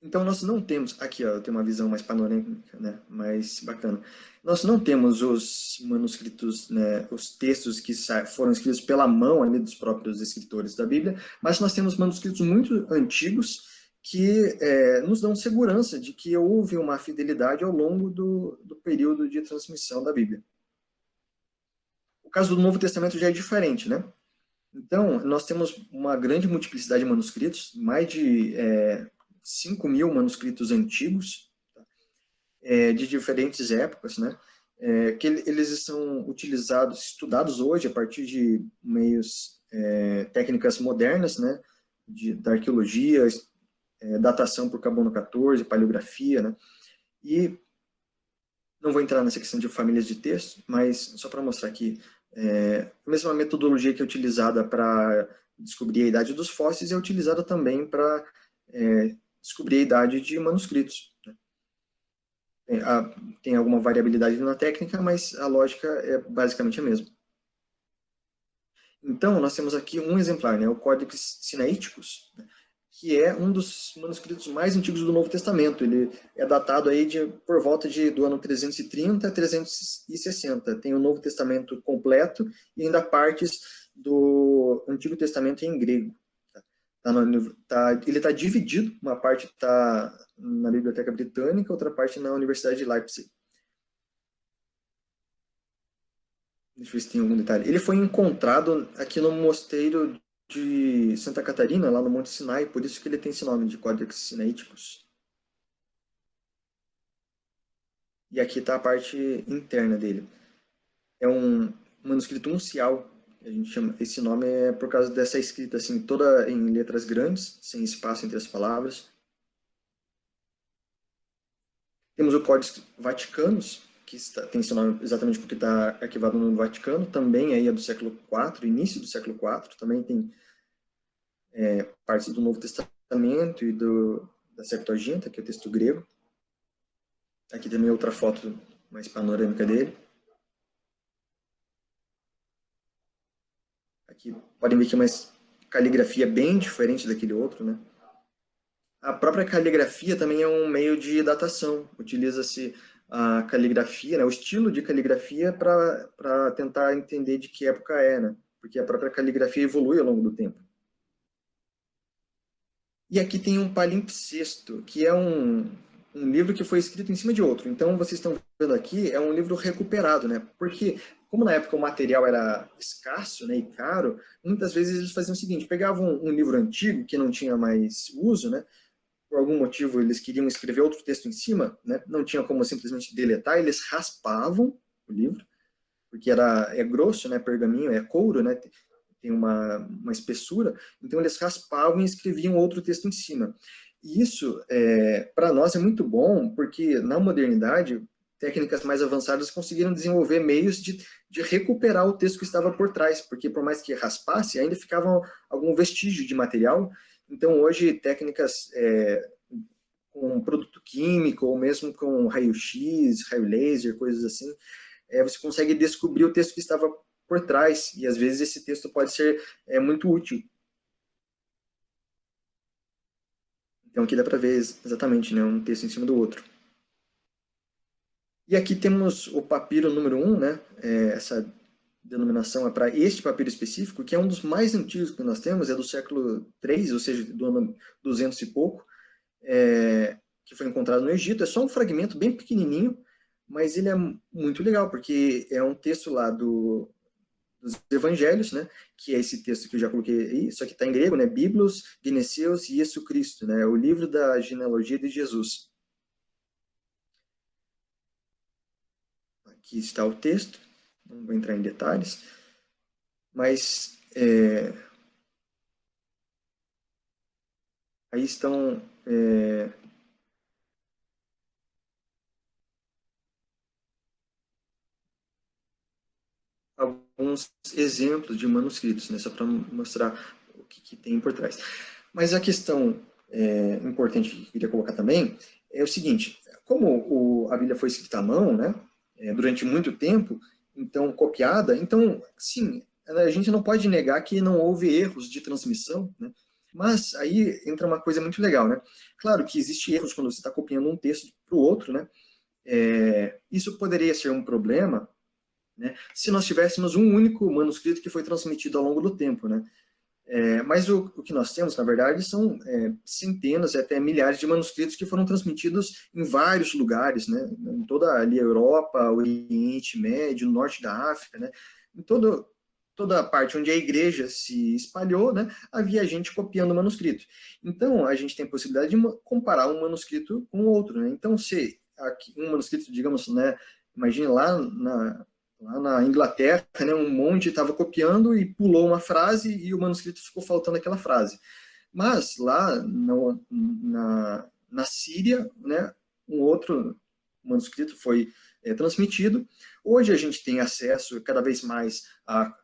Speaker 3: Então nós não temos, aqui ó, eu tenho uma visão mais panorâmica, né, mais bacana. Nós não temos os manuscritos, né, os textos que foram escritos pela mão ali dos próprios escritores da Bíblia, mas nós temos manuscritos muito antigos que nos dão segurança de que houve uma fidelidade ao longo do período de transmissão da Bíblia. O caso do Novo Testamento já é diferente, né? Então, nós temos uma grande multiplicidade de manuscritos, mais de 5.000 manuscritos antigos, de diferentes épocas, né? Que eles são utilizados, estudados hoje a partir de meios, técnicas modernas, né? Da arqueologia, datação por carbono 14, paleografia, né? E não vou entrar nessa questão de famílias de texto, mas só para mostrar aqui, a mesma metodologia que é utilizada para descobrir a idade dos fósseis é utilizada também para descobrir a idade de manuscritos. Né? Tem alguma variabilidade na técnica, mas a lógica é basicamente a mesma. Então, nós temos aqui um exemplar, né, o Codex Sinaiticus, né, que é um dos manuscritos mais antigos do Novo Testamento. Ele é datado aí por volta do ano 330 a 360. Tem o Novo Testamento completo e ainda partes do Antigo Testamento em grego. Ele está dividido, uma parte está na Biblioteca Britânica, outra parte na Universidade de Leipzig. Deixa eu ver se tem algum detalhe. Ele foi encontrado aqui no mosteiro de Santa Catarina, lá no Monte Sinai, por isso que ele tem esse nome de Codex Sinaiticus. E aqui está a parte interna dele. É um manuscrito uncial, a gente chama. Esse nome é por causa dessa escrita assim, toda em letras grandes, sem espaço entre as palavras. Temos o Codex Vaticanus, que tem esse nome exatamente porque está arquivado no Vaticano, também aí é do século IV, início do século IV, também tem partes do Novo Testamento e da Septuaginta, que é o texto grego. Aqui também outra foto mais panorâmica dele. Aqui podem ver que é uma caligrafia bem diferente daquele outro, né? A própria caligrafia também é um meio de datação. Utiliza-se a caligrafia, né, o estilo de caligrafia para tentar entender de que época é, né? Porque a própria caligrafia evolui ao longo do tempo. E aqui tem um palimpsesto, que é um livro que foi escrito em cima de outro. Então, vocês estão vendo aqui, é um livro recuperado, né? Porque, como na época o material era escasso, né, e caro, muitas vezes eles faziam o seguinte, pegavam um livro antigo, que não tinha mais uso, né? Por algum motivo eles queriam escrever outro texto em cima, né? Não tinha como simplesmente deletar, eles raspavam o livro, porque é grosso, né? Pergaminho, é couro, né? Tem uma espessura, então eles raspavam e escreviam outro texto em cima. E isso, para nós, é muito bom, porque na modernidade, técnicas mais avançadas conseguiram desenvolver meios de recuperar o texto que estava por trás, porque por mais que raspasse, ainda ficava algum vestígio de material. Então, hoje, técnicas com produto químico, ou mesmo com raio-x, raio laser, coisas assim, você consegue descobrir o texto que estava por trás, e às vezes esse texto pode ser muito útil. Então, aqui dá para ver exatamente, né, um texto em cima do outro. E aqui temos o papiro número 1, né, essa denominação é para este papiro específico, que é um dos mais antigos que nós temos, é do século III, ou seja, do ano 200 e pouco, que foi encontrado no Egito. É só um fragmento bem pequenininho, mas ele é muito legal, porque é um texto lá dos Evangelhos, né, que é esse texto que eu já coloquei aí, só que está em grego, né, Biblos, Gneseus e Jesus Cristo, né, o livro da genealogia de Jesus. Aqui está o texto, não vou entrar em detalhes, mas aí estão alguns exemplos de manuscritos, né, só para mostrar o que tem por trás. Mas a questão importante que eu queria colocar também é o seguinte, como a Bíblia foi escrita à mão, né, durante muito tempo, então copiada, então, sim, a gente não pode negar que não houve erros de transmissão, né, mas aí entra uma coisa muito legal, né? Claro que existem erros quando você está copiando um texto para o outro, né? Isso poderia ser um problema, né, se nós tivéssemos um único manuscrito que foi transmitido ao longo do tempo, né? Mas o que nós temos, na verdade, são centenas, até milhares de manuscritos que foram transmitidos em vários lugares, né? Em toda ali a Europa, o Oriente Médio, o Norte da África, né? Em toda a parte onde a igreja se espalhou, né? Havia gente copiando o manuscrito. Então, a gente tem a possibilidade de comparar um manuscrito com o outro, né? Então, se aqui, um manuscrito, digamos, né? Imagine lá na Inglaterra, né, um monte estava copiando e pulou uma frase e o manuscrito ficou faltando aquela frase. Mas lá na Síria, né, um outro manuscrito foi transmitido. Hoje a gente tem acesso cada vez mais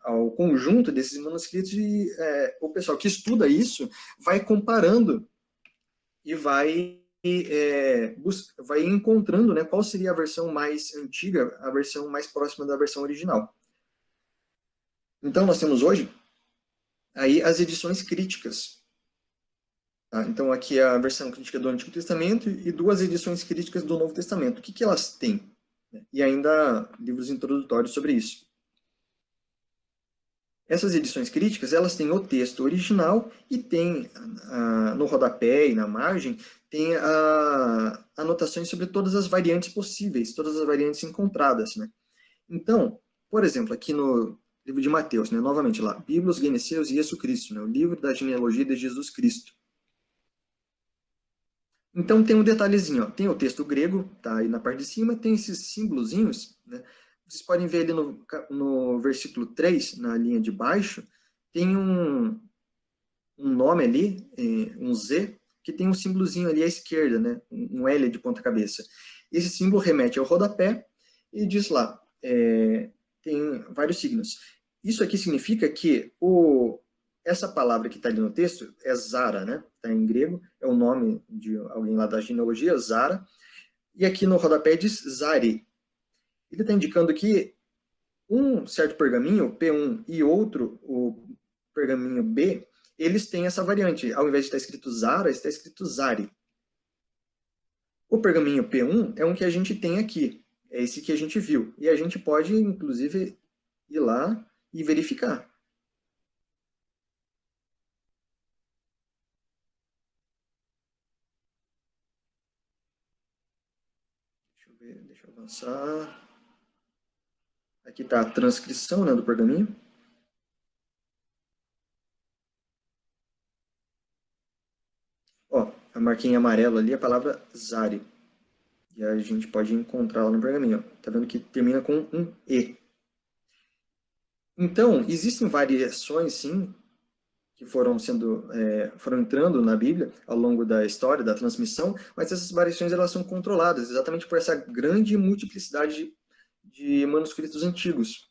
Speaker 3: ao conjunto desses manuscritos e o pessoal que estuda isso vai comparando e vai encontrando, né, qual seria a versão mais antiga, a versão mais próxima da versão original. Então, nós temos hoje aí as edições críticas. Tá? Então, aqui é a versão crítica do Antigo Testamento e duas edições críticas do Novo Testamento. O que elas têm? E ainda livros introdutórios sobre isso. Essas edições críticas, elas têm o texto original e tem no rodapé e na margem, tem anotações sobre todas as variantes possíveis, todas as variantes encontradas, né? Então, por exemplo, aqui no livro de Mateus, né, novamente lá, Biblos, Gneseus e Jesus Cristo, né, o livro da genealogia de Jesus Cristo. Então tem um detalhezinho, ó, tem o texto grego, tá aí na parte de cima, tem esses símbolozinhos, né? Vocês podem ver ali no versículo 3, na linha de baixo, tem um nome ali, um Z, que tem um símbolozinho ali à esquerda, né? Um L de ponta cabeça. Esse símbolo remete ao rodapé, e diz lá, tem vários signos. Isso aqui significa que essa palavra que está ali no texto é Zara, né? Está em grego, é o nome de alguém lá da genealogia, Zara, e aqui no rodapé diz Zari. Ele está indicando que um certo pergaminho, P1, e outro, o pergaminho B, eles têm essa variante. Ao invés de estar escrito Zara, está escrito Zari. O pergaminho P1 é um que a gente tem aqui. É esse que a gente viu. E a gente pode, inclusive, ir lá e verificar. Deixa eu ver, deixa eu avançar. Aqui está a transcrição, né, do pergaminho. Ó, a marquinha amarela ali é a palavra Zari. E a gente pode encontrá-la no pergaminho. Tá vendo que termina com um E. Então, existem variações, sim, que foram entrando na Bíblia ao longo da história, da transmissão, mas essas variações elas são controladas exatamente por essa grande multiplicidade de manuscritos antigos.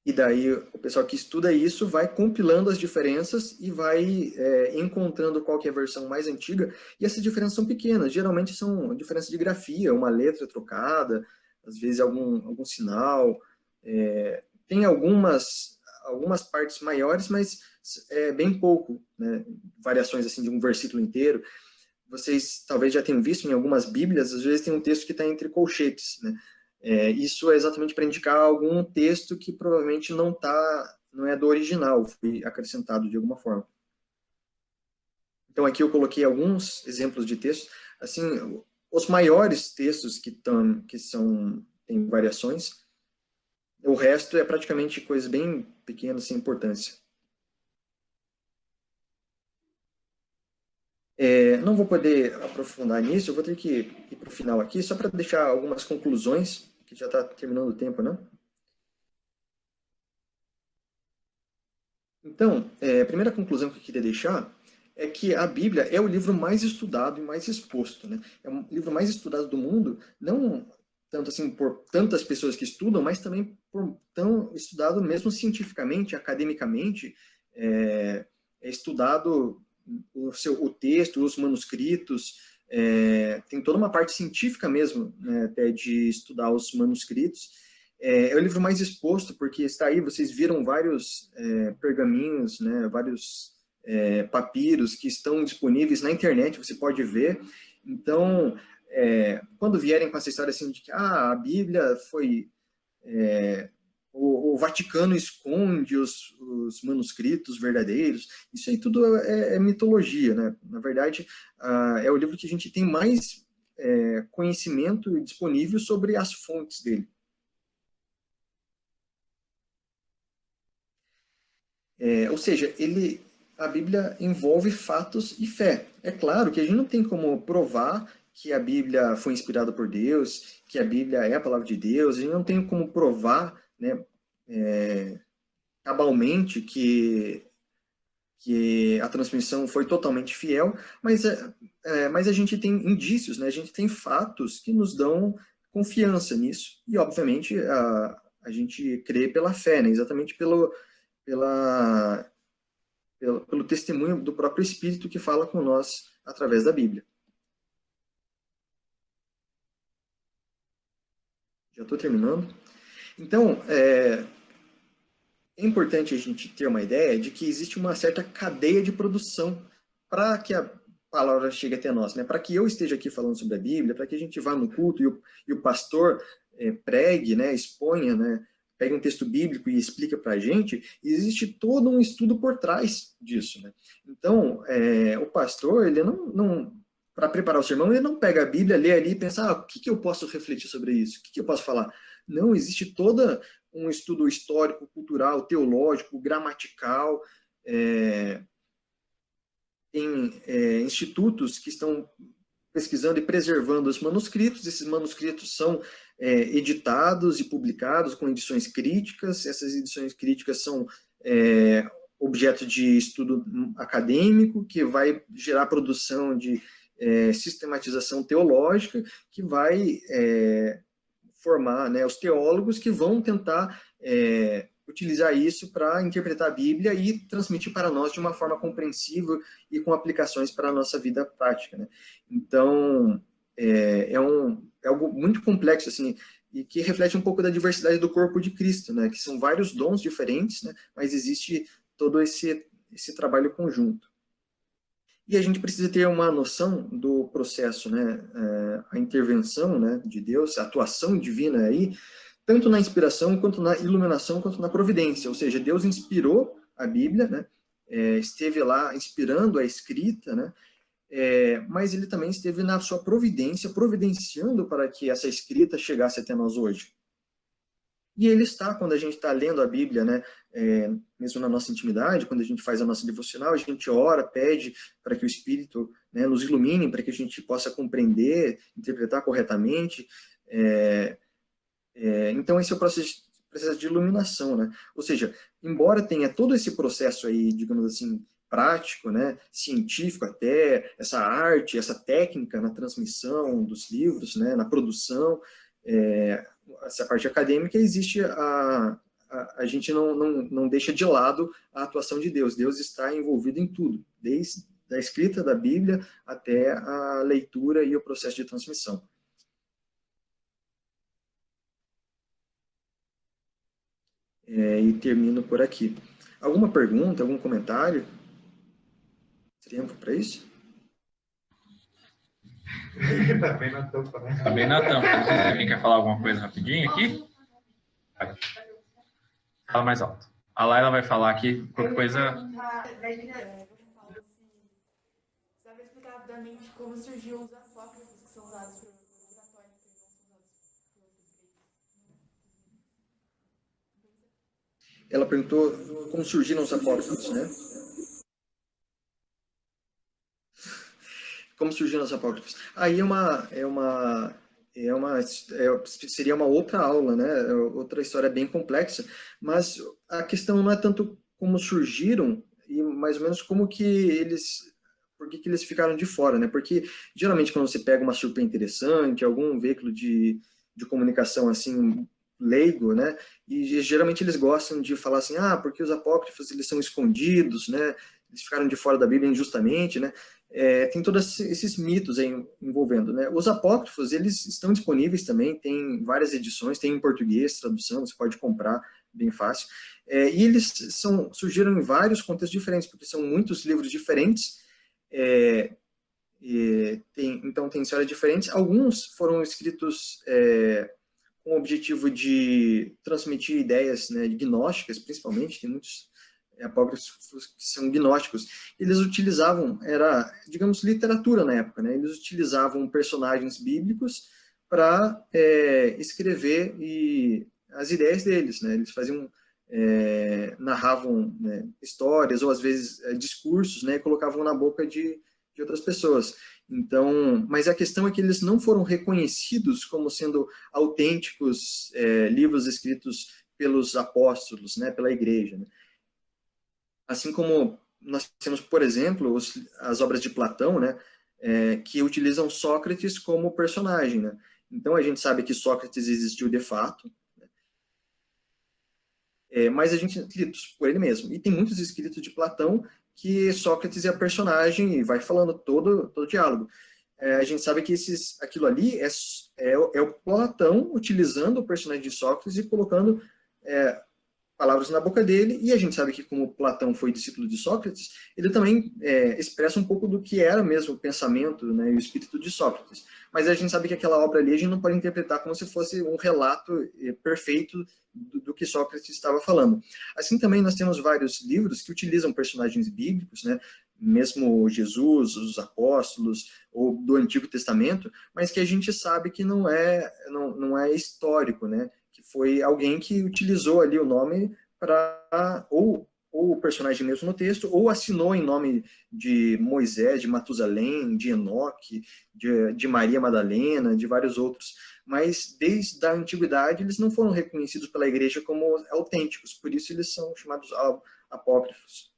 Speaker 3: E daí o pessoal que estuda isso vai compilando as diferenças e vai encontrando qual que é a versão mais antiga. E essas diferenças são pequenas, geralmente são diferença de grafia, uma letra trocada, às vezes algum sinal. Tem algumas partes maiores, mas é bem pouco, né? Variações assim de um versículo inteiro. Vocês talvez já tenham visto em algumas Bíblias, às vezes tem um texto que está entre colchetes, né? Isso é exatamente para indicar algum texto que provavelmente não é do original, foi acrescentado de alguma forma. Então aqui eu coloquei alguns exemplos de textos. Assim, os maiores textos que têm variações, o resto é praticamente coisas bem pequenas, sem importância. Não vou poder aprofundar nisso, eu vou ter que ir para o final aqui, só para deixar algumas conclusões, que já está terminando o tempo, né? Então, a primeira conclusão que eu queria deixar é que a Bíblia é o livro mais estudado e mais exposto, né? É o livro mais estudado do mundo, não tanto assim por tantas pessoas que estudam, mas também por tão estudado mesmo cientificamente, academicamente, é estudado o texto, os manuscritos, tem toda uma parte científica mesmo, né, até de estudar os manuscritos. É o livro mais exposto, porque está aí, vocês viram vários pergaminhos, né, vários papiros que estão disponíveis na internet, você pode ver. Então, quando vierem com essa história assim de que a Bíblia foi... o Vaticano esconde os manuscritos verdadeiros, isso aí tudo é mitologia, né? Na verdade, é o livro que a gente tem mais conhecimento disponível sobre as fontes dele. Ou seja, a Bíblia envolve fatos e fé. É claro que a gente não tem como provar que a Bíblia foi inspirada por Deus, que a Bíblia é a palavra de Deus, a gente não tem como provar, né, cabalmente que a transmissão foi totalmente fiel, mas a gente tem indícios, né, a gente tem fatos que nos dão confiança nisso. E, obviamente, a gente crê pela fé, né, exatamente pelo testemunho do próprio Espírito que fala com nós através da Bíblia. Já estou terminando. Então, é importante a gente ter uma ideia de que existe uma certa cadeia de produção para que a palavra chegue até nós, né? Para que eu esteja aqui falando sobre a Bíblia, para que a gente vá no culto e o pastor pregue, né, exponha, né, pegue um texto bíblico e explica para a gente, existe todo um estudo por trás disso, né? Então, o pastor, ele não para preparar o sermão, ele não pega a Bíblia, lê ali e pensa, o que eu posso refletir sobre isso? O que eu posso falar? Não, existe toda um estudo histórico, cultural, teológico, gramatical, tem institutos que estão pesquisando e preservando os manuscritos. Esses manuscritos são editados e publicados com edições críticas. Essas edições críticas são objeto de estudo acadêmico, que vai gerar produção de sistematização teológica, que vai formar, né, os teólogos que vão tentar utilizar isso para interpretar a Bíblia e transmitir para nós de uma forma compreensível e com aplicações para a nossa vida prática, né? Então, é algo muito complexo, assim, e que reflete um pouco da diversidade do corpo de Cristo, né? Que são vários dons diferentes, né? Mas existe todo esse trabalho conjunto. E a gente precisa ter uma noção do processo, né? A intervenção, né, de Deus, a atuação divina aí, tanto na inspiração, quanto na iluminação, quanto na providência. Ou seja, Deus inspirou a Bíblia, né? Esteve lá inspirando a escrita, né? Mas ele também esteve na sua providência, providenciando para que essa escrita chegasse até nós hoje. E ele está, quando a gente está lendo a Bíblia, né, mesmo na nossa intimidade, quando a gente faz a nossa devocional, a gente ora, pede para que o Espírito, né, nos ilumine, para que a gente possa compreender, interpretar corretamente. Então, esse é o processo de iluminação, né? Ou seja, embora tenha todo esse processo aí, digamos assim, prático, né, científico até, essa arte, essa técnica na transmissão dos livros, né, na produção, essa parte acadêmica, existe a gente não deixa de lado a atuação de Deus. Deus está envolvido em tudo, desde a escrita da Bíblia até a leitura e o processo de transmissão. E termino por aqui. Alguma pergunta, algum comentário? Tempo para isso?
Speaker 2: Tá bem na tampa, né?
Speaker 4: Tá bem na tampa. Não sei se alguém quer falar alguma coisa rapidinho aqui. Vai. Fala mais alto. A Laila vai falar aqui qualquer coisa.
Speaker 5: Sabe explicar rapidamente como surgiu os apócrifos que são usados por católicos e não são usados por outras igrejas?
Speaker 3: Ela perguntou como surgiram os apócrifos, né? Como surgiram os apócrifos? Aí seria uma outra aula, né? Outra história bem complexa, mas a questão não é tanto como surgiram, e mais ou menos como que por que eles ficaram de fora, né? Porque geralmente quando você pega uma super interessante, algum veículo de comunicação assim leigo, né? E geralmente eles gostam de falar assim, porque os apócrifos eles são escondidos, né? Eles ficaram de fora da Bíblia injustamente, né? Tem todos esses mitos aí envolvendo, né? Os apócrifos, eles estão disponíveis também, tem várias edições, tem em português, tradução, você pode comprar bem fácil. E eles surgiram em vários contextos diferentes, porque são muitos livros diferentes, então tem histórias diferentes. Alguns foram escritos com o objetivo de transmitir ideias, né, gnósticas, principalmente, tem muitos apócrifos que são gnósticos. Eles utilizavam, era, digamos, literatura na época, né? Eles utilizavam personagens bíblicos para escrever as ideias deles, né? Eles faziam, narravam, né, histórias ou às vezes discursos, né? E colocavam na boca de outras pessoas. Então, mas a questão é que eles não foram reconhecidos como sendo autênticos livros escritos pelos apóstolos, né? Pela igreja, né? Assim como nós temos, por exemplo, as obras de Platão, né, que utilizam Sócrates como personagem, né? Então a gente sabe que Sócrates existiu de fato, né? Mas a gente escritos por ele mesmo. E tem muitos escritos de Platão que Sócrates é a personagem e vai falando todo o diálogo. A gente sabe que aquilo ali é o Platão utilizando o personagem de Sócrates e colocando palavras na boca dele, e a gente sabe que como Platão foi discípulo de Sócrates, ele também expressa um pouco do que era mesmo o pensamento, né, e o espírito de Sócrates. Mas a gente sabe que aquela obra ali a gente não pode interpretar como se fosse um relato perfeito do que Sócrates estava falando. Assim também nós temos vários livros que utilizam personagens bíblicos, né, mesmo Jesus, os apóstolos, ou do Antigo Testamento, mas que a gente sabe que não é histórico, né? Que foi alguém que utilizou ali o nome para ou o personagem mesmo no texto, ou assinou em nome de Moisés, de Matusalém, de Enoque, de Maria Madalena, de vários outros. Mas desde a antiguidade eles não foram reconhecidos pela igreja como autênticos, por isso eles são chamados apócrifos.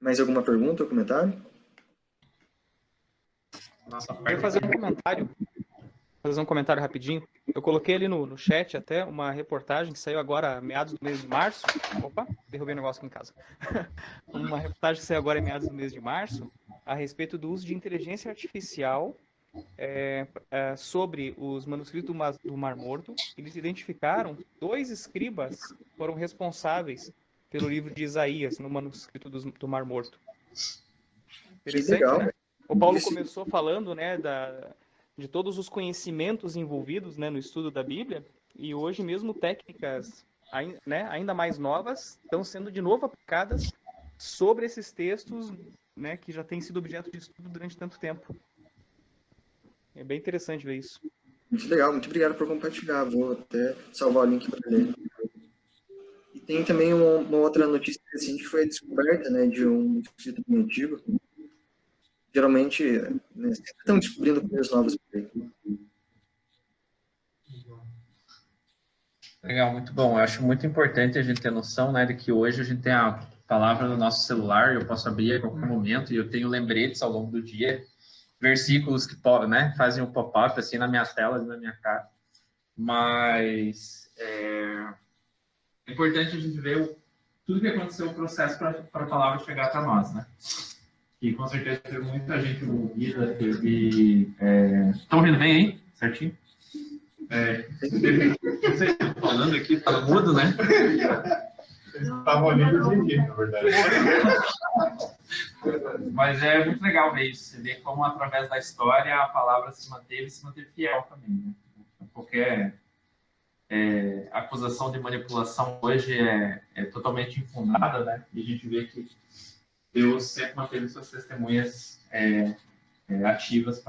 Speaker 3: Mais alguma pergunta ou comentário?
Speaker 4: Nossa
Speaker 6: Eu ia
Speaker 4: parte.
Speaker 6: fazer um comentário rapidinho. Eu coloquei ali no chat até uma reportagem que saiu agora meados do mês de março. Opa, derrubei um negócio aqui em casa. Uma reportagem que saiu agora em meados do mês de março a respeito do uso de inteligência artificial sobre os manuscritos do Mar Morto. Eles identificaram 2 escribas que foram responsáveis pelo livro de Isaías no manuscrito do Mar Morto.
Speaker 3: Que
Speaker 6: Interessante,
Speaker 3: legal.
Speaker 6: né? O Paulo
Speaker 3: Isso.
Speaker 6: começou falando, né, de todos os conhecimentos envolvidos, né, no estudo da Bíblia, e hoje mesmo técnicas ainda mais novas estão sendo de novo aplicadas sobre esses textos, né, que já têm sido objeto de estudo durante tanto tempo. É bem interessante ver isso.
Speaker 3: Muito legal, muito obrigado por compartilhar. Vou até salvar o link para ler. E tem também uma outra notícia recente que foi a descoberta, né, de um escrito bem antigo. Geralmente, né, sempre estão descobrindo coisas novas por aí.
Speaker 4: Legal, muito bom. Eu acho muito importante a gente ter noção, né, de que hoje a gente tem a palavra no nosso celular, eu posso abrir a qualquer momento, e eu tenho lembretes ao longo do dia, versículos que, né, fazem um pop-up assim na minha tela, na minha cara. Mas é importante a gente ver tudo que aconteceu, o processo para a palavra chegar até nós, né? E com certeza teve muita gente envolvida, teve... Estão ouvindo bem aí? Certinho? Não sei, falando aqui, tá mudo, né?
Speaker 2: Estavam olhando de na verdade.
Speaker 4: Mas é muito legal ver isso. Você vê como, através da história, a palavra se manteve fiel também, né? Qualquer acusação de manipulação hoje é totalmente infundada, né? E a gente vê que Deus sempre manteve suas testemunhas ativas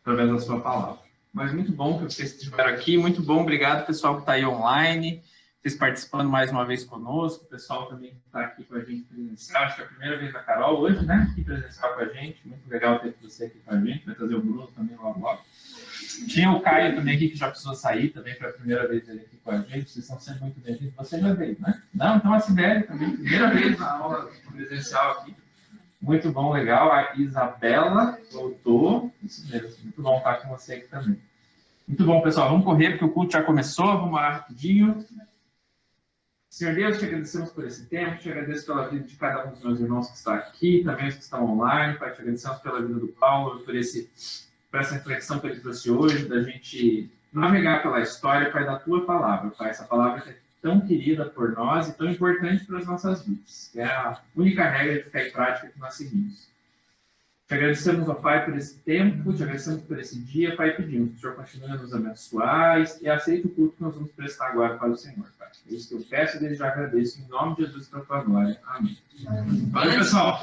Speaker 4: através da sua palavra. Mas muito bom que vocês estiveram aqui, muito bom, obrigado pessoal que está aí online, vocês participando mais uma vez conosco, o pessoal também que está aqui com a gente presencial, acho que é a primeira vez da Carol hoje, né, aqui presencial com a gente, muito legal ter você aqui com a gente, vai trazer o Bruno também logo. Tinha o Caio também aqui, que já precisou sair, também foi a primeira vez ele aqui com a gente, vocês estão sendo muito bem-vindos, você já veio, né? Não, então a Sibeli também, primeira vez na aula presencial aqui. Muito bom, legal. A Isabela voltou. Isso mesmo. Muito bom estar com você aqui também. Muito bom, pessoal. Vamos correr, porque o culto já começou. Vamos orar rapidinho. Senhor Deus, te agradecemos por esse tempo. Te agradeço pela vida de cada um dos meus irmãos que está aqui, também os que estão online. Pai, te agradecemos pela vida do Paulo, por essa reflexão que ele trouxe hoje, da gente navegar pela história, Pai, da tua palavra. Pai, essa palavra que é tão querida por nós e tão importante para as nossas vidas. É a única regra de fé e prática que nós seguimos. Te agradecemos, ó Pai, por esse tempo, te agradecemos por esse dia, Pai, pedimos que o Senhor continue a nos abençoar e aceite o culto que nós vamos prestar agora para o Senhor, Pai. É isso que eu peço e desde já agradeço, em nome de Jesus, para a tua glória. Amém. Valeu, pessoal!